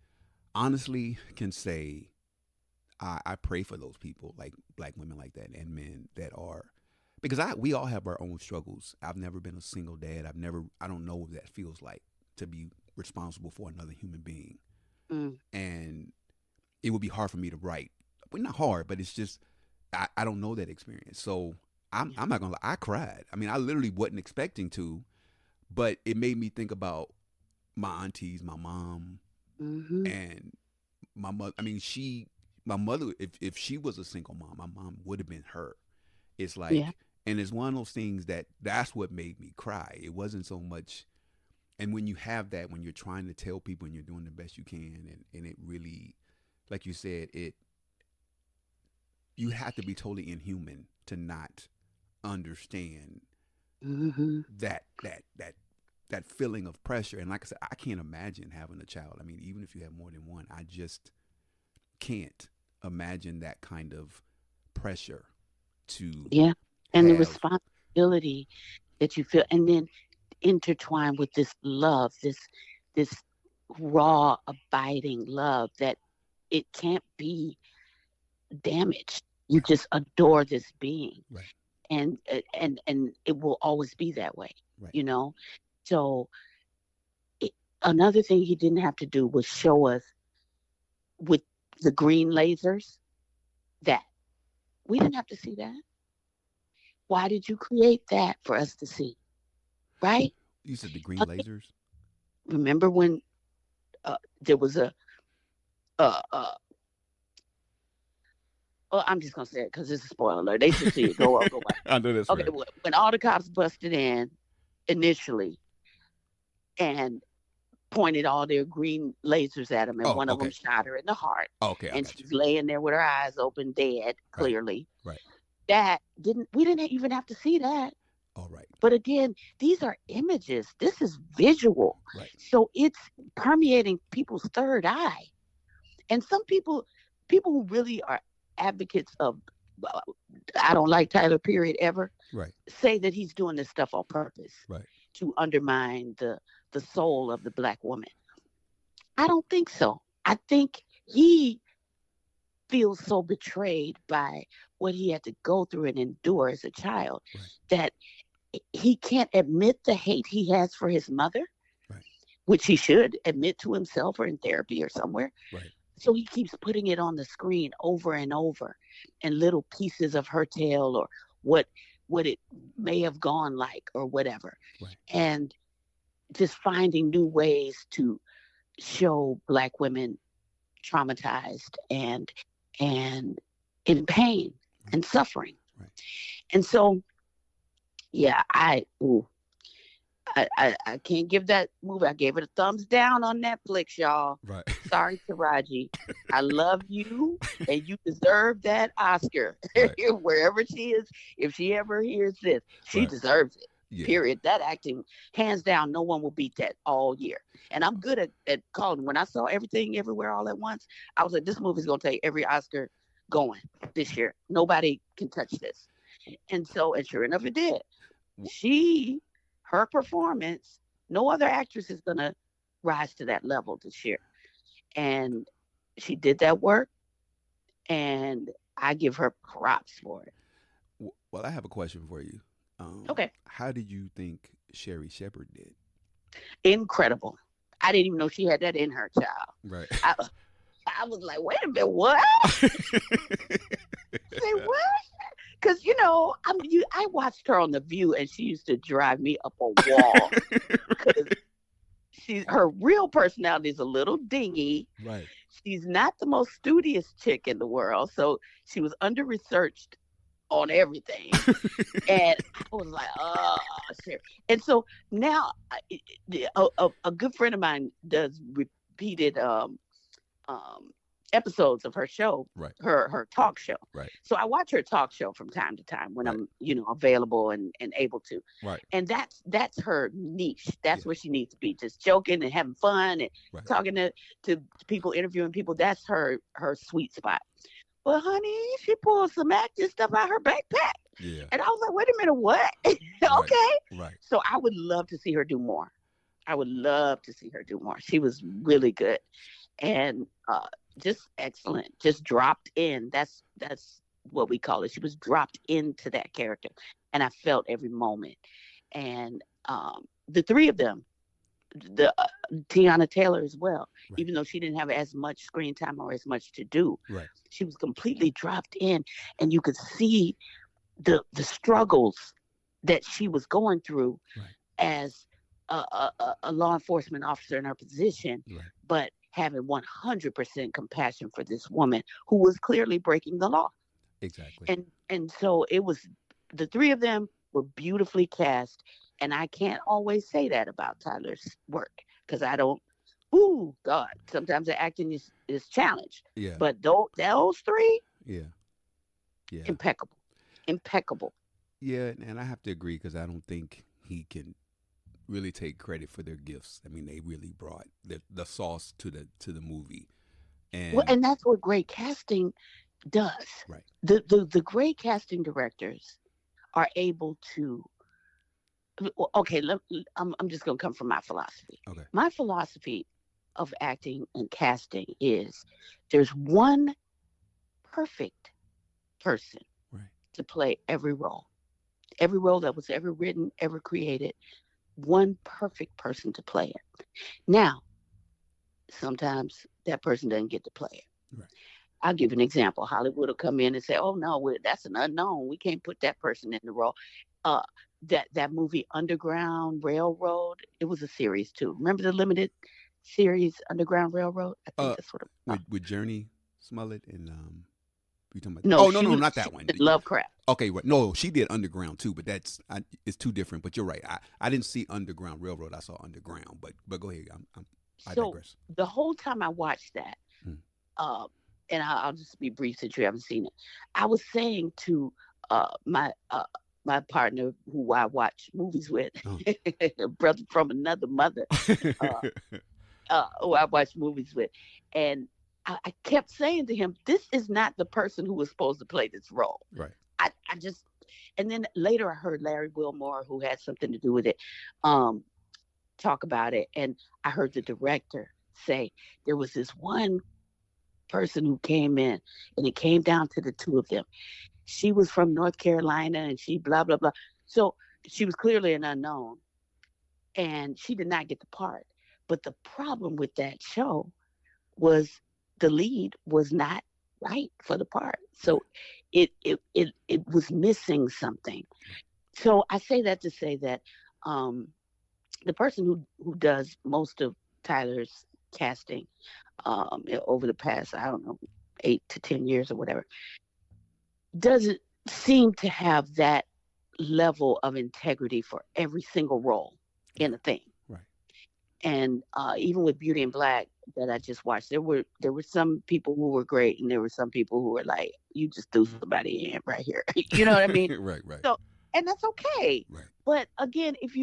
honestly can say I pray for those people, like black women like that, and men that are, because we all have our own struggles. I've never been a single dad. I don't know what that feels like to be responsible for another human being, mm, and it would be hard for me to write. Well, not hard, but it's just I don't know that experience. So yeah, I'm not gonna lie, I cried. I mean, I literally wasn't expecting to, but it made me think about my aunties, my mom, mm-hmm, and my mother. I mean, my mother, if she was a single mom, my mom would have been her. It's yeah, like, and it's one of those things that's what made me cry. It wasn't so much, and when you have that, when you're trying to tell people and you're doing the best you can, and it really, like you said, you have to be totally inhuman to not understand mm-hmm, that feeling of pressure. And like I said, I can't imagine having a child. I mean, even if you have more than one, I just can't imagine that kind of pressure to yeah, and the have. responsibility that you feel, and then intertwined with this love, this raw, abiding love that it can't be damaged. You Right, just adore this being, right, and it will always be that way, right, you know. So it, another thing he didn't have to do was show us with the green lasers that we didn't have to see that. Why did you create that for us to see? Right? you said the green Uh, lasers. Remember when there was a Well, I'm just gonna say it because it's a spoiler alert. They should see it. Go watch. I know that's Okay, right. when all the cops busted in initially and pointed all their green lasers at him, and Oh, one of them okay. shot her in the heart, Okay, I and got you. she's laying there with her eyes open, dead, Right, clearly. right. That didn't we didn't even have to see that. All right, But again, these are images. This is visual. right. So it's permeating people's third eye. And some people who really are advocates of, uh, I don't like Tyler, period, ever, Right, say that he's doing this stuff on purpose right. to undermine the soul of the black woman. I don't think so. I think he feels so betrayed by what he had to go through and endure as a child Right, that he can't admit the hate he has for his mother, right, which he should admit to himself or in therapy or somewhere. right, So he keeps putting it on the screen over and over, and little pieces of her tale or what what it may have gone like or whatever. right, And just finding new ways to show black women traumatized and in pain right, and suffering. right, And so yeah, I can't give that movie. I gave it a thumbs down on Netflix, y'all. right. Sorry, Taraji. I love you, and you deserve that Oscar Right, wherever she is. If she ever hears this, she right. deserves it. Yeah, Period. That acting, hands down, no one will beat that all year. And I'm good at calling. When I saw Everything Everywhere All at Once, I was like, this movie's gonna take every Oscar going this year. Nobody can touch this. And sure enough, it did. W- She, her performance, no other actress is gonna rise to that level this year. And she did that work, and I give her props for it. well, I have a question for you. Okay, How did you think Sherry Shepherd did? incredible. I didn't even know she had that in her, child. Right. I I was like, wait a minute, what? Say what? Because I watched her on The View, and she used to drive me up a wall because her real personality is a little dingy. Right. She's not the most studious chick in the world, so she was under researched on everything. And I was like, oh, sure. And so now, a good friend of mine does repeated um, episodes of her show, Right. her talk show. Right. So I watch her talk show from time to time when Right. I'm available and able to. Right. And that's her niche. That's Yeah. where she needs to be, just joking and having fun and Right. talking to people, interviewing people. That's her sweet spot. But honey, she pulled some acting stuff out her backpack. Yeah. And I was like, wait a minute, what? Right. Okay. Right. So I would love to see her do more. I would love to see her do more. She was really good and just excellent. Just dropped in. That's what we call it. She was dropped into that character, and I felt every moment. And the three of them, the Tiana Taylor as well, Right. even though she didn't have as much screen time or as much to do, Right. she was completely dropped in, and you could see the struggles that she was going through Right. as a law enforcement officer in her position, Right. but having 100% compassion for this woman who was clearly breaking the law. Exactly. And so it was, the three of them were beautifully cast, and I can't always say that about Tyler's work because I don't. Ooh, God! Sometimes the acting is challenged, Yeah. but those three, Yeah. Yeah. impeccable, impeccable. Yeah. And I have to agree because I don't think he can really take credit for their gifts. I mean, they really brought the sauce to the movie. Well, And and that's what great casting does. right. The great casting directors are able to. Well, okay, I'm just gonna come from my philosophy. Okay. My philosophy of acting and casting is there's one perfect person Right. to play every role that was ever written, ever created. One perfect person to play it. Now, sometimes that person doesn't get to play it. Right. I'll give an example. Hollywood will come in and say, "Oh no, that's an unknown. We can't put that person in the role." Uh, that movie Underground Railroad. It was a series too. Remember the limited series Underground Railroad? I think Uh, that's what it was. with Journey Smollett and You talking about? No, Oh no, she no, was not she that one. did Lovecraft. Okay, right. No, she did Underground too, but it's too different. But you're right. I didn't see Underground Railroad. I saw Underground. But go ahead. I So digress. the whole time I watched that, Mm. uh, and I'll just be brief since you haven't seen it. I was saying to my partner who I watch movies with, Uh-huh. a brother from another mother, uh, who I watch movies with, and I kept saying to him, "This is not the person who was supposed to play this role." Right. I just, and then later I heard Larry Wilmore, who had something to do with it, um, talk about it, and I heard the director say there was this one person who came in, and it came down to the two of them. She was from North Carolina, and she blah blah blah. So she was clearly an unknown, and she did not get the part. But the problem with that show was the lead was not right for the part. Right. So it was missing something. So I say that to say that um, the person who does most of Tyler's casting over the past, I don't know, 8 to 10 years or whatever, doesn't seem to have that level of integrity for every single role in Right. a thing. Right. And even with Beauty and Black that I just watched, there were some people who were great, and there were some people who were like, "You just threw somebody in right here." You know what I mean? Right. Right. So, and that's okay. Right. But again, if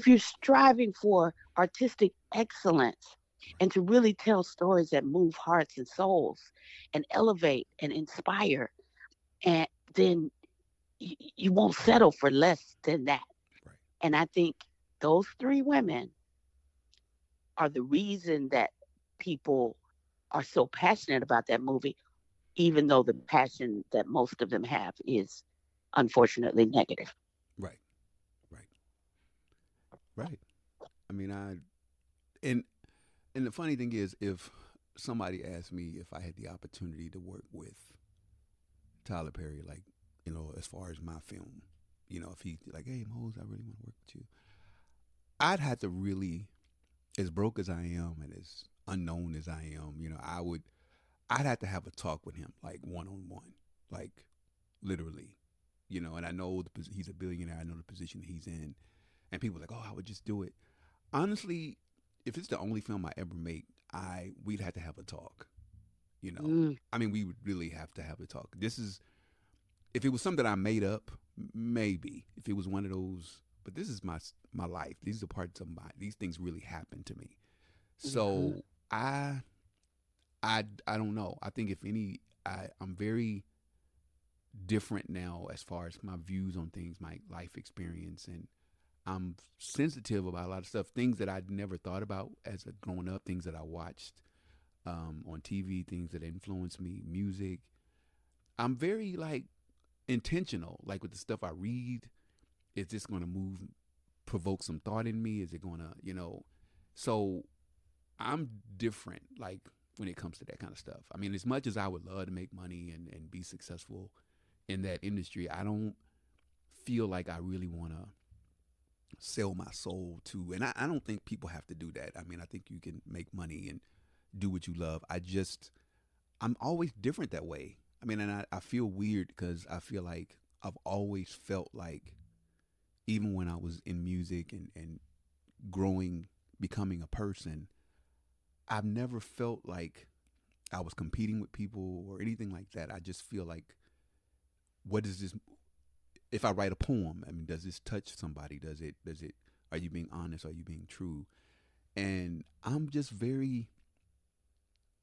you're striving for artistic excellence and to really tell stories that move hearts and souls and elevate and inspire, and then you won't settle for less than that. Right. And I think those three women are the reason that people are so passionate about that movie, even though the passion that most of them have is unfortunately negative. Right. Right. Right. I mean, and and the funny thing is, if somebody asked me if I had the opportunity to work with Tyler Perry, like, as far as my film, if he like, hey Mose, I really want to work with you, I'd have to really, as broke as I am and as unknown as I am, I'd have to have a talk with him, like one on one, like literally, and I know he's a billionaire. I know the position he's in, and people are like, oh, I would just do it. Honestly, if it's the only film I ever make, we'd have to have a talk. Mm, I mean, we would really have to have a talk. This is if it was something I made up, maybe if it was one of those. But this is my life. These are parts of these things really happen to me. mhm. So I don't know. I think if any, I'm very different now as far as my views on things, my life experience, and I'm sensitive about a lot of stuff, things that I'd never thought about as a growing up, things that I watched on TV, things that influenced me, music. I'm very like intentional, like with the stuff I read. Is this going to provoke some thought in me? Is it going to, So I'm different, like when it comes to that kind of stuff. I mean, as much as I would love to make money and be successful in that industry, I don't feel like I really want to sell my soul to. And I don't think people have to do that. I mean, I think you can make money and do what you love. I'm always different that way. I mean, and I feel weird because I feel like I've always felt like, even when I was in music and growing, becoming a person, I've never felt like I was competing with people or anything like that. I just feel like, what is this? If I write a poem, I mean, does this touch somebody? Are you being honest? Are you being true? And I'm just very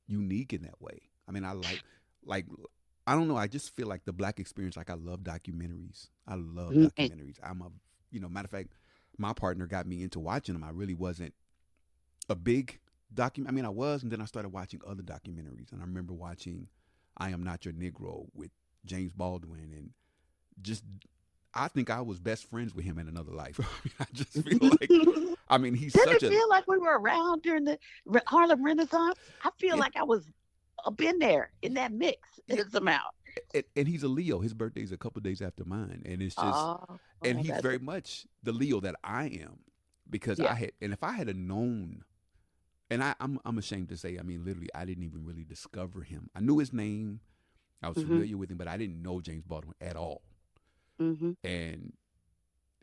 unique in that way. I mean, like, I don't know. I just feel like the Black experience. Like, I love documentaries. I love Mm, and documentaries. Matter of fact, my partner got me into watching them. I really wasn't a big I mean, I was, and then I started watching other documentaries. And I remember watching "I Am Not Your Negro" with James Baldwin, and just I think I was best friends with him in another life. I mean, I just feel like, Didn't I mean, he's such it a feel like we were around during the Harlem Renaissance? I feel it, like I was up in there in that mix yeah, somehow. and he's a Leo. His birthday's a couple days after mine, and it's just, Oh, and oh, he's that's very much the Leo that I am, because yeah. if I had known, and I'm ashamed to say, I mean, literally, I didn't even really discover him. I knew his name, I was Mhm. familiar with him, but I didn't know James Baldwin at all. Mhm. And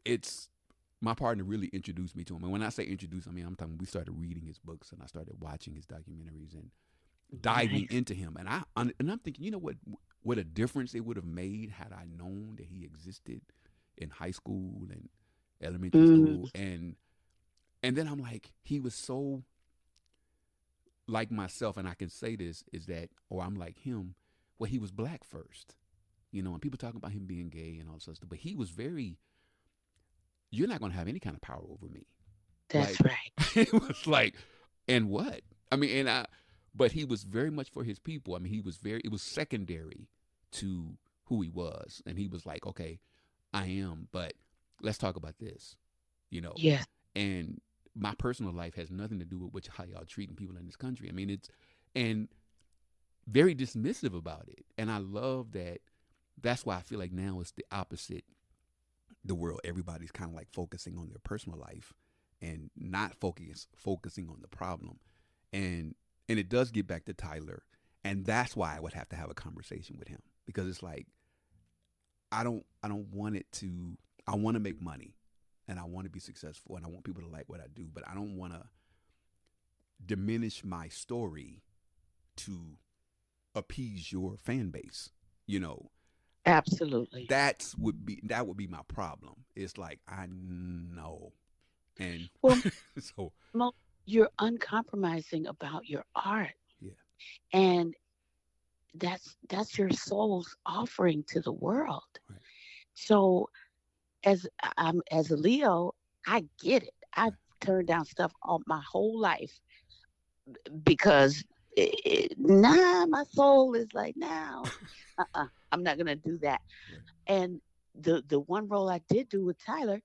it's my partner really introduced me to him. And when I say introduce, I mean I'm talking. We started reading his books, and I started watching his documentaries and diving Nice. into him. And I'm thinking, you know what a difference it would have made had I known that he existed in high school and elementary Mm. school, and then I'm like, he was so like myself, and I can say this is that, or I'm like him. Well, he was black first, and people talk about him being gay and all this stuff, but he was very. You're not going to have any kind of power over me. That's Like right. it was like, and what? I mean, but he was very much for his people. I mean, it was secondary to who he was, and he was like, okay, I am, but let's talk about this, you know, Yes. and my personal life has nothing to do with how y'all treating people in this country. I mean, and very dismissive about it, and I love that. That's why I feel like now it's the opposite. The world, everybody's kind of like focusing on their personal life and not focusing on the problem, and it does get back to Tyler, and that's why I would have to have a conversation with him, because it's like I don't want it to. I want to make money, and I want to be successful, and I want people to like what I do, but I don't want to diminish my story to appease your fan base. You know, Absolutely. that would be my problem. It's like I know, and Well, so Mo, you're uncompromising about your art, yeah, and that's your soul's offering to the world. right, So as a Leo, I get it. I've right, turned down stuff all my whole life because nah, my soul is like, now, I'm not gonna do that. right, And the one role I did do with Tyler,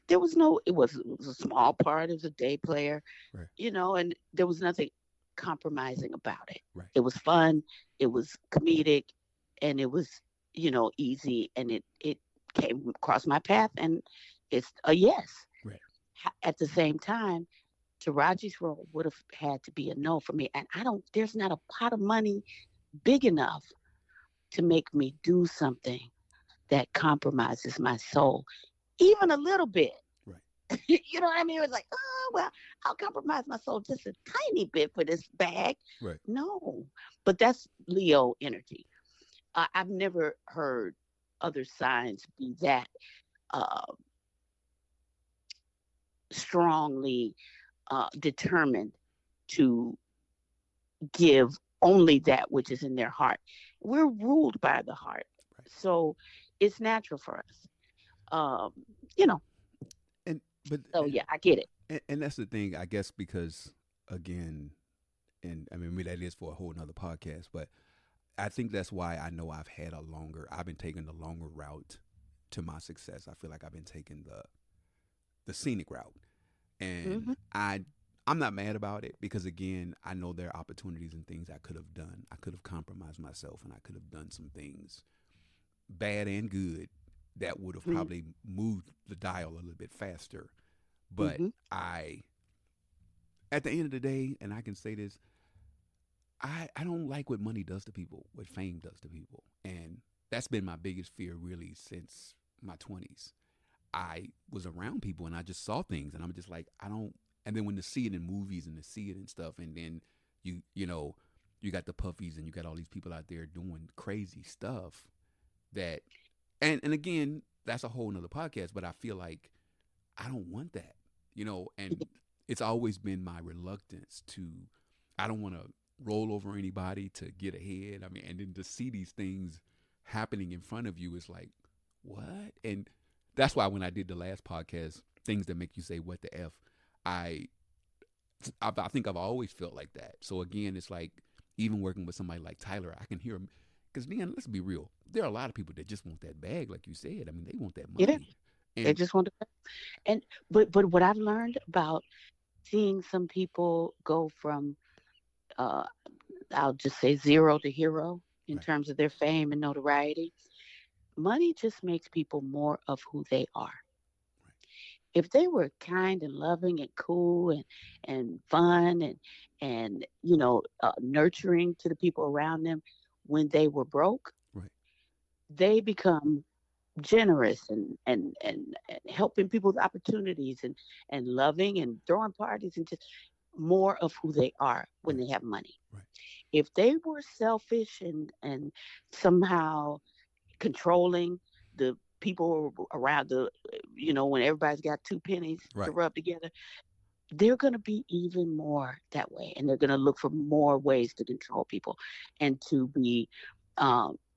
there was no, it was a small part. It was a day player, right, and there was nothing compromising about it. right, It was fun, it was comedic, and it was, easy, and it came across my path, and it's a yes. right, At the same time, Taraji's role would have had to be a no for me. And there's not a pot of money big enough to make me do something that compromises my soul, even a little bit. right, You know what I mean? It was like, oh, well, I'll compromise my soul just a tiny bit for this bag. right. No, but that's Leo energy. I've never heard other signs be that uh, strongly determined to give only that which is in their heart. We're ruled by the heart. Right. So it's natural for us. Um, you know, And but so yeah, I get it. and that's the thing, I guess, because again, and I mean maybe that is for a whole nother podcast, but I think that's why I know I've been taking the longer route to my success. I feel like I've been taking the scenic route, and Hmm. I'm not mad about it, because again, I know there are opportunities and things I could have done. I could have compromised myself, and I could have done some things, bad and good, that would have Hmm. probably moved the dial a little bit faster. But Hmm. at the end of the day, and I can say this, I don't like what money does to people, what fame does to people. And that's been my biggest fear really since my 20s. I was around people and I just saw things, and I'm just like, I don't. And then when to see it in movies and to see it and stuff, and then you got the puffies and you got all these people out there doing crazy stuff that, and again, that's a whole nother podcast, but I feel like I don't want that, and it's always been my reluctance to, I don't want to roll over anybody to get ahead. I mean, and then to see these things happening in front of you is like, what? And that's why when I did the last podcast, things that make you say, what the F, I, I think I've always felt like that. So again, it's like, even working with somebody like Tyler, I can hear him. Because then, let's be real, there are a lot of people that just want that bag, like you said. I mean, they want that Yeah, money, they and just want to. And but what I've learned about seeing some people go from, uh, I'll just say, zero to hero in right, terms of their fame and notoriety, money just makes people more of who they are. right, If they were kind and loving and cool and fun and nurturing to the people around them, when they were broke, Right. they become generous and helping people with opportunities and loving and throwing parties and just more of who they are when Right. they have money. Right. If they were selfish and somehow controlling the people around when everybody's got two pennies to Right. rub together, they're going to be even more that way. And they're going to look for more ways to control people and to be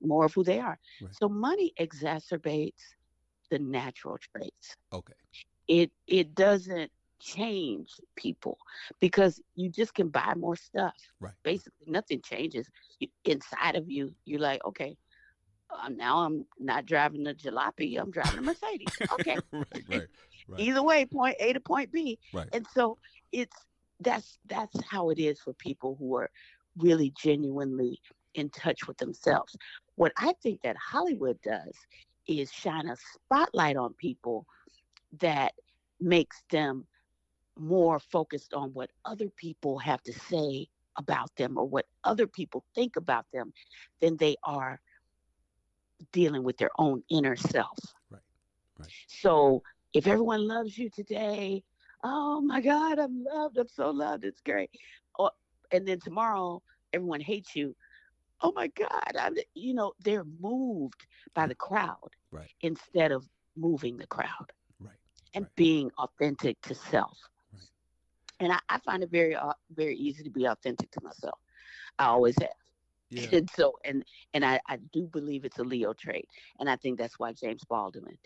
more of who they are. Right. So money exacerbates the natural traits. Okay. It doesn't change people because you just can buy more stuff. Right. Right. Basically, nothing changes inside of you. You're like, okay, now I'm not driving a jalopy. I'm driving a Mercedes. Okay, Right. Right. Right. either way, point A to point B. Right. And so it's that's how it is for people who are really genuinely in touch with themselves. What I think that Hollywood does is shine a spotlight on people that makes them more focused on what other people have to say about them or what other people think about them than they are dealing with their own inner self. Right. Right. So if everyone loves you today, oh my God, I'm loved. I'm so loved. It's great. Or, and then tomorrow, everyone hates you. Oh my God, they're moved by the crowd Right. instead of moving the crowd Right. and Right. being authentic to self. Right. And I find it very easy to be authentic to myself. I always have. Yeah. And so I do believe it's a Leo trait. And I think that's why James Baldwin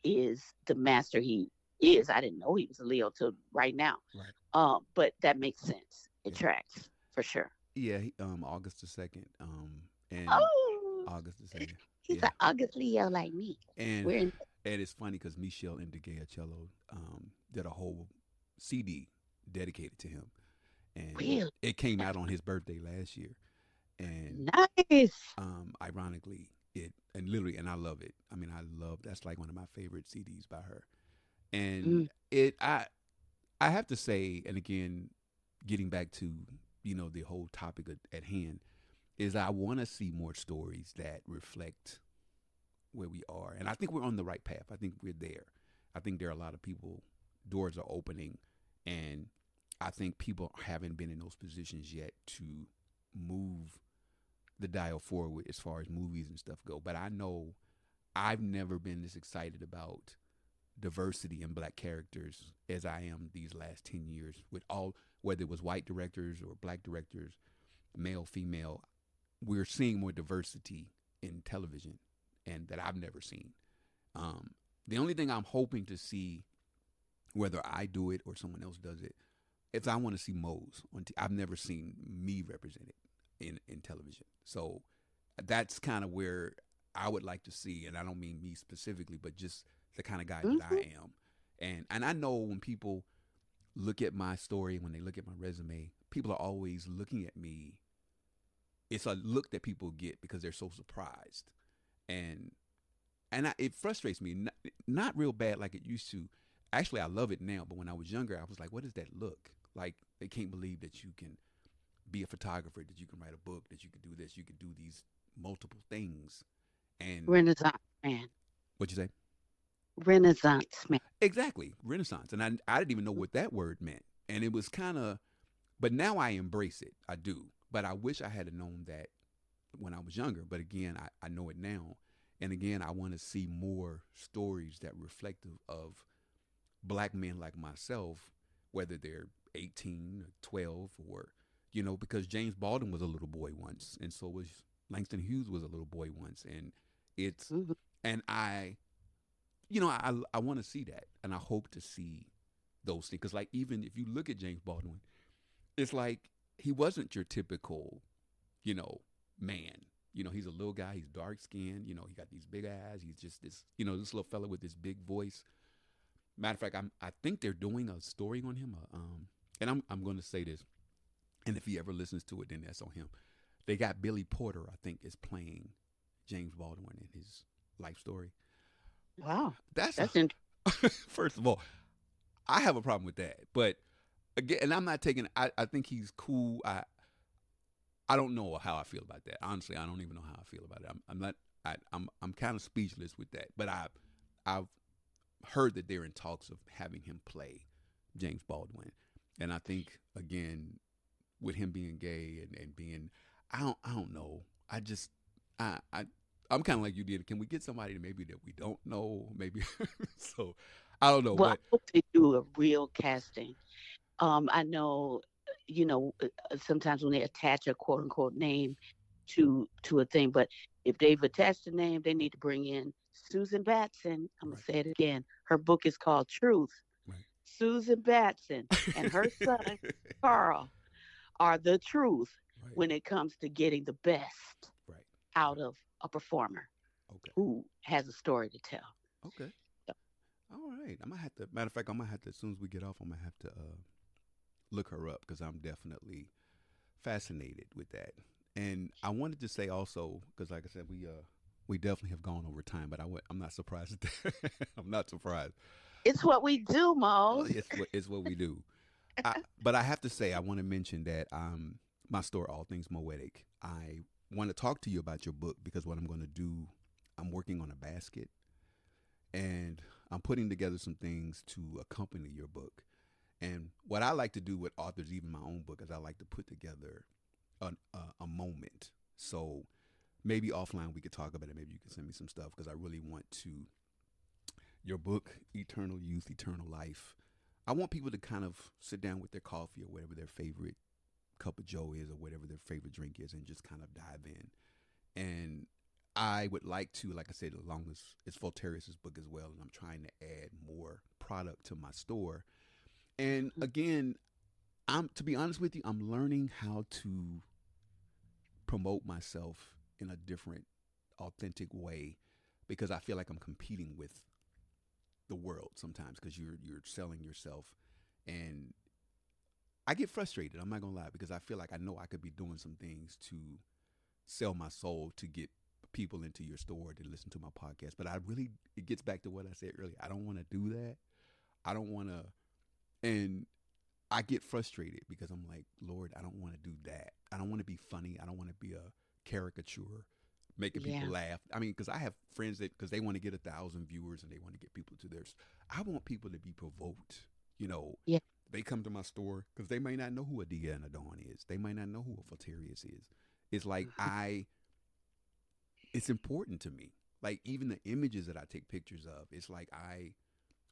is the master he is. I didn't know he was a Leo till right now. Right. But that makes sense. It Yeah. tracks for sure. Yeah. August the 2nd. And Oh, August the 2nd. he's an Yeah. August Leo like me. And We're in and it's funny because Michelle Indegayacello did a whole CD dedicated to him, and real it came out on his birthday last year. And nice. ironically, and literally, and I love it. I mean, I love that's like one of my favorite CDs by her. And Mm, I have to say, and again, getting back to the whole topic at hand, is I want to see more stories that reflect where we are, and I think we're on the right path. I think we're there. I think there are a lot of people. Doors are opening, and I think people haven't been in those positions yet to move the dial forward as far as movies and stuff go. But I know I've never been this excited about diversity in black characters as I am these last 10 years with all, whether it was white directors or black directors, male, female, we're seeing more diversity in television and that I've never seen. The only thing I'm hoping to see, whether I do it or someone else does it, is I want to see Mose. I've never seen me represented in television. So that's kind of where I would like to see, and I don't mean me specifically, but just the kind of guy that mhm. I am. And I know when people look at my story, when they look at my resume, people are always looking at me. It's a look that people get because they're so surprised, and it frustrates me. Not real bad like it used to. Actually, I love it now, but when I was younger, I was like, "What does that look like?" They can't believe that you can be a photographer, that you can write a book, that you could do this, you could do these multiple things. And Renaissance man. what you say? Renaissance man. Exactly, Renaissance. And I didn't even know what that word meant. And it was kind of, but now I embrace it. I do. But I wish I had known that when I was younger. But again, I know it now. And again, I want to see more stories that reflect of black men like myself, whether they're 18 or 12 or, because James Baldwin was a little boy once. And so was Langston Hughes was a little boy once. And it's, Mhm. and I want to see that, and I hope to see those things. Because, like, even if you look at James Baldwin, it's like he wasn't your typical, man. He's a little guy. He's dark skinned. He got these big eyes. He's just this little fella with this big voice. Matter of fact, I think they're doing a story on him. And I'm going to say this, and if he ever listens to it, then that's on him. They got Billy Porter, I think, is playing James Baldwin in his life story. Wow. That's That's interesting. first of all, I have a problem with that. But again, and I'm not taking. I think he's cool. I I don't know how I feel about that. Honestly, I don't even know how I feel about it. I'm not. I'm kind of speechless with that. But I've heard that they're in talks of having him play James Baldwin, and I think again with him being gay and being, I don't know. I just I I'm kind of like you did. Can we get somebody maybe that we don't know? Maybe so. I don't know, Well, I but hope they do a real casting. I know, sometimes when they attach a quote unquote name to a thing, but if they've attached a name, they need to bring in Susan Batson. I'm gonna right, say it again. Her book is called Truth. right, Susan Batson and her son Carl are the truth right, when it comes to getting the best right, out right. of a performer Okay, who has a story to tell. okay. So, All right. I might have to. Matter of fact, I might have to. As soon as we get off, I'm gonna have to look her up because I'm definitely fascinated with that. And I wanted to say also because, like I said, we definitely have gone over time, but I'm not surprised at that. I'm not surprised. it's what we do, Mose. It's what we do. But I have to say, I want to mention that my store, All Things Moetic. I want to talk to you about your book because what I'm going to do, I'm working on a basket and I'm putting together some things to accompany your book. And what I like to do with authors, even my own book, is I like to put together a moment. So maybe offline we could talk about it. Maybe you can send me some stuff because I really want to. Your book, Eternal Youth, Eternal Life. I want people to kind of sit down with their coffee or whatever their favorite cup of joe is or whatever their favorite drink is and just kind of dive in. And I would like to, like I said, along this, it's Voltaire's book as well, and I'm trying to add more product to my store. And again, I'm to be honest with you, I'm learning how to promote myself in a different, authentic way because I feel like I'm competing with the world sometimes because you're selling yourself, and I get frustrated. I'm not gonna lie because I feel like I know I could be doing some things to sell my soul to get people into your store to listen to my podcast. But I really, it gets back to what I said earlier. I don't want to do that. I don't want to, and I get frustrated because I'm like, Lord, I don't want to do that. I don't want to be funny. I don't want to be a caricature, making people Yeah, laugh. I mean, because I have friends that because they want to get 1,000 viewers and they want to get people to theirs. I want people to be provoked. You know, yeah, they come to my store because they may not know who a DEANNA DAWN is. They might not know who a Fatarius is. It's like mhm, it's important to me. Like even the images that I take pictures of, it's like I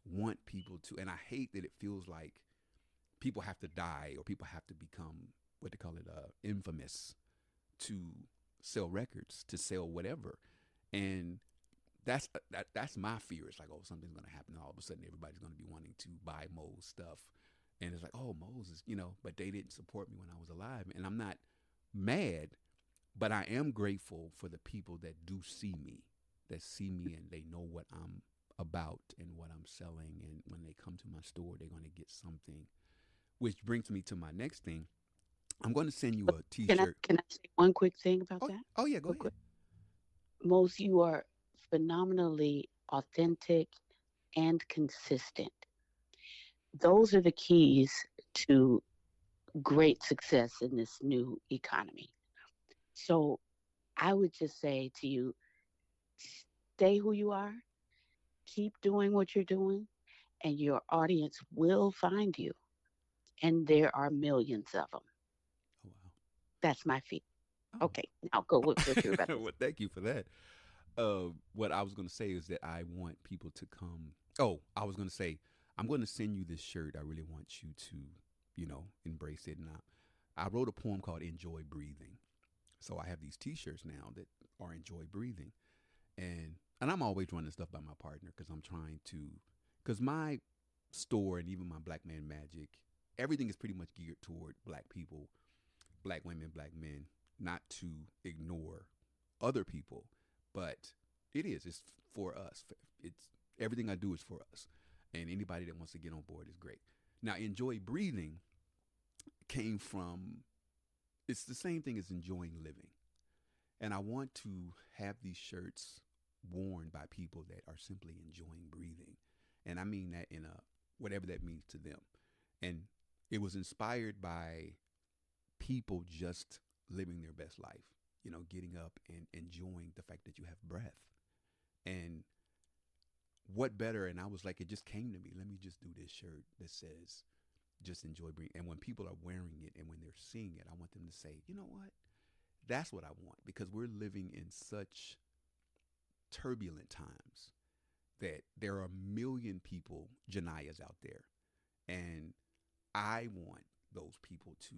want people to, and I hate that it feels like people have to die or people have to become what they call it, infamous to sell records, to sell whatever, and that's my fear. It's like, oh, something's gonna happen, and all of a sudden everybody's gonna be wanting to buy Mo's stuff, and it's like, oh, Mo's is, but they didn't support me when I was alive, and I'm not mad, but I am grateful for the people that see me, and they know what I'm about and what I'm selling, and when they come to my store, they're gonna get something. Which brings me to my next thing. I'm going to send you a Can I T-shirt. can I say one quick thing about Oh, that? oh yeah, go Real ahead. quick. Most you are phenomenally authentic and consistent. Those are the keys to great success in this new economy. So I would just say to you, stay who you are, keep doing what you're doing, and your audience will find you. And there are millions of them. Oh wow. That's my feed. Oh. Okay, now go with what you're about to say. Well, thank you for that. What I was going to say is that I want people to come. Oh, I was going to say I'm going to send you this shirt. I really want you to, embrace it. And I wrote a poem called "Enjoy Breathing." So I have these T-shirts now that are "Enjoy Breathing," and I'm always running stuff by my partner because I'm trying to, because my store and even my Black Man Magic, everything is pretty much geared toward Black people, Black women, Black men, not to ignore other people, but it's for us. It's everything I do is for us, and anybody that wants to get on board is great. Now, Enjoy Breathing came from, it's the same thing as enjoying living, and I want to have these shirts worn by people that are simply enjoying breathing, and I mean that in a whatever that means to them. And it was inspired by people just living their best life. Getting up and enjoying the fact that you have breath. And what better? And I was like, it just came to me. Let me just do this shirt that says, just enjoy breathing. And when people are wearing it and when they're seeing it, I want them to say, you know what? That's what I want, because we're living in such turbulent times that there are a million people, Janiyas out there. And I want those people to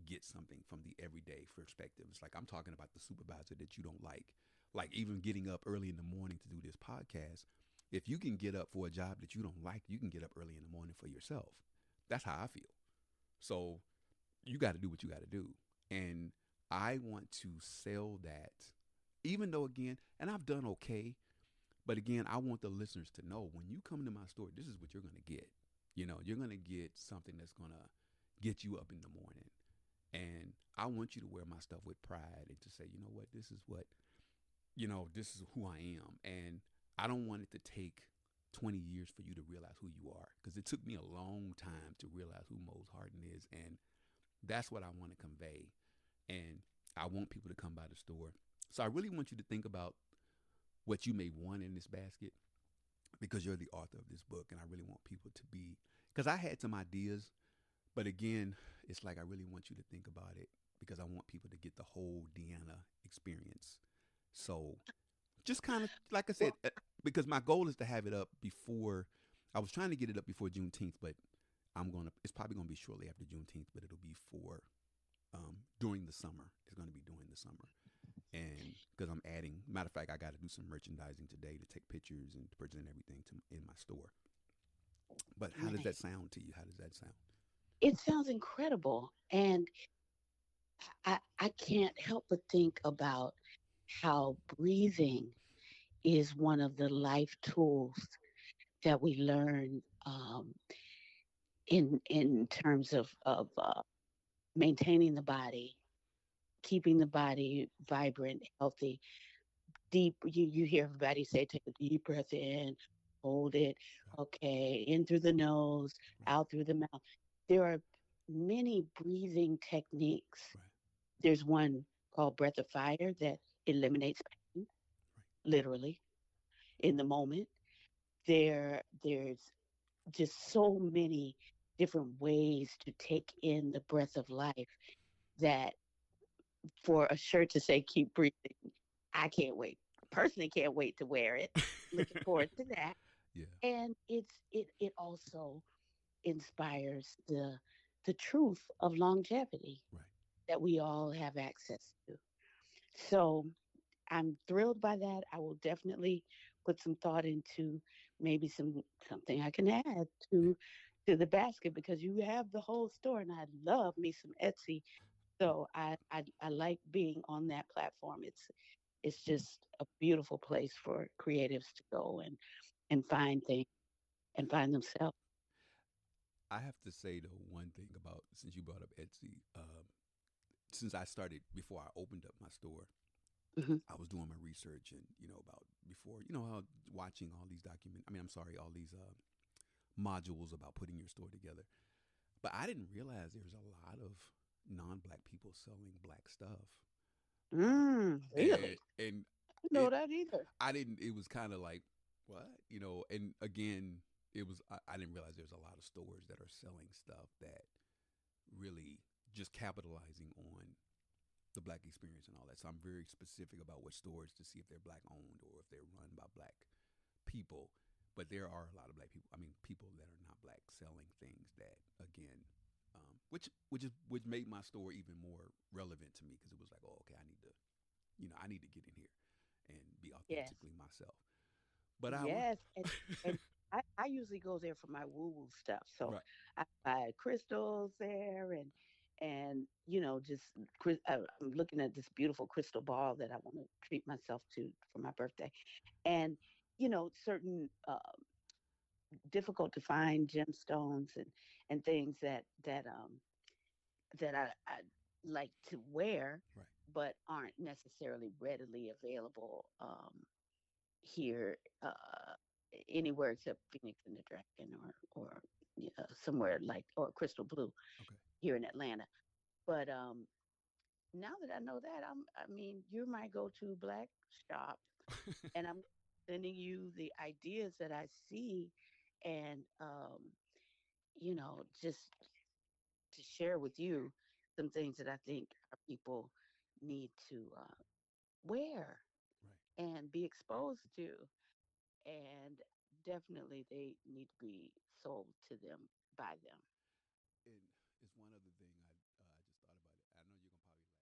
get something from the everyday perspective. It's like I'm talking about the supervisor that you don't like even getting up early in the morning to do this podcast. If you can get up for a job that you don't like, you can get up early in the morning for yourself. That's how I feel. So you got to do what you got to do. And I want to sell that, even though, again, and I've done okay, but again, I want the listeners to know, when you come to my store, this is what you're going to get. You're going to get something that's going to get you up in the morning. And I want you to wear my stuff with pride and to say, you know what, this is who I am. And I don't want it to take 20 years for you to realize who you are, because it took me a long time to realize who Mose Hardin is. And that's what I want to convey. And I want people to come by the store. So I really want you to think about what you may want in this basket, because you're the author of this book. And I really want people to be, because I had some ideas, but again, it's like I really want you to think about it, because I want people to get the whole DEANNA experience. So just kind of, like I said, Well, because my goal is to have it up before, I was trying to get it up before Juneteenth, but it's probably going to be shortly after Juneteenth, but it'll be for during the summer. It's going to be during the summer. And because I'm adding, matter of fact, I got to do some merchandising today to take pictures and to present everything in my store. But how does that nice. sound to you? How does that sound? It sounds incredible. And I can't help but think about how breathing is one of the life tools that we learn in terms of maintaining the body, keeping the body vibrant, healthy. Deep. You hear everybody say, take a deep breath in, hold it, Right, okay, in through the nose, right, out through the mouth. There are many breathing techniques. right, There's one called breath of fire that eliminates pain, right, literally in the moment. There's just so many different ways to take in the breath of life that for a shirt to say keep breathing, I can't wait. Personally can't wait to wear it. Looking forward to that. yeah, And it also inspires the truth of longevity right. that we all have access to. So I'm thrilled by that. I will definitely put some thought into maybe something I can add Yeah, to the basket, because you have the whole store and I love me some Etsy. So I like being on that platform. It's just a beautiful place for creatives to go and find things and find themselves. I have to say though, one thing about, since you brought up Etsy, since I started, before I opened up my store, Hmm. I was doing my research, and about before, how watching all these I'm sorry, all these modules about putting your store together. But I didn't realize there's a lot of non-black people selling black stuff. Really? And I know it that either. I didn't it was kind of like, what? And again, I didn't realize there's a lot of stores that are selling stuff that really just capitalizing on the black experience and all that. So I'm very specific about what stores to see if they're black owned or if they're run by black people. But there are a lot of black people. People that are not black selling things that, again, which made my store even more relevant to me, because it was like, oh, okay, I need to get in here and be Yes. authentically myself. But I want Yes. And I usually go there for my woo woo stuff. So right, I buy crystals there and just I'm looking at this beautiful crystal ball that I want to treat myself to for my birthday. And certain difficult to find gemstones and things that I like to wear, right, but aren't necessarily readily available here anywhere except Phoenix and the Dragon or somewhere like or Crystal Blue okay, here in Atlanta. But now that I know that, I mean, you're my go-to black shop, and I'm sending you the ideas that I see, and just to share with you some things that I think our people need to wear Right. and be exposed to, and definitely they need to be sold to them by them. And it's one other thing I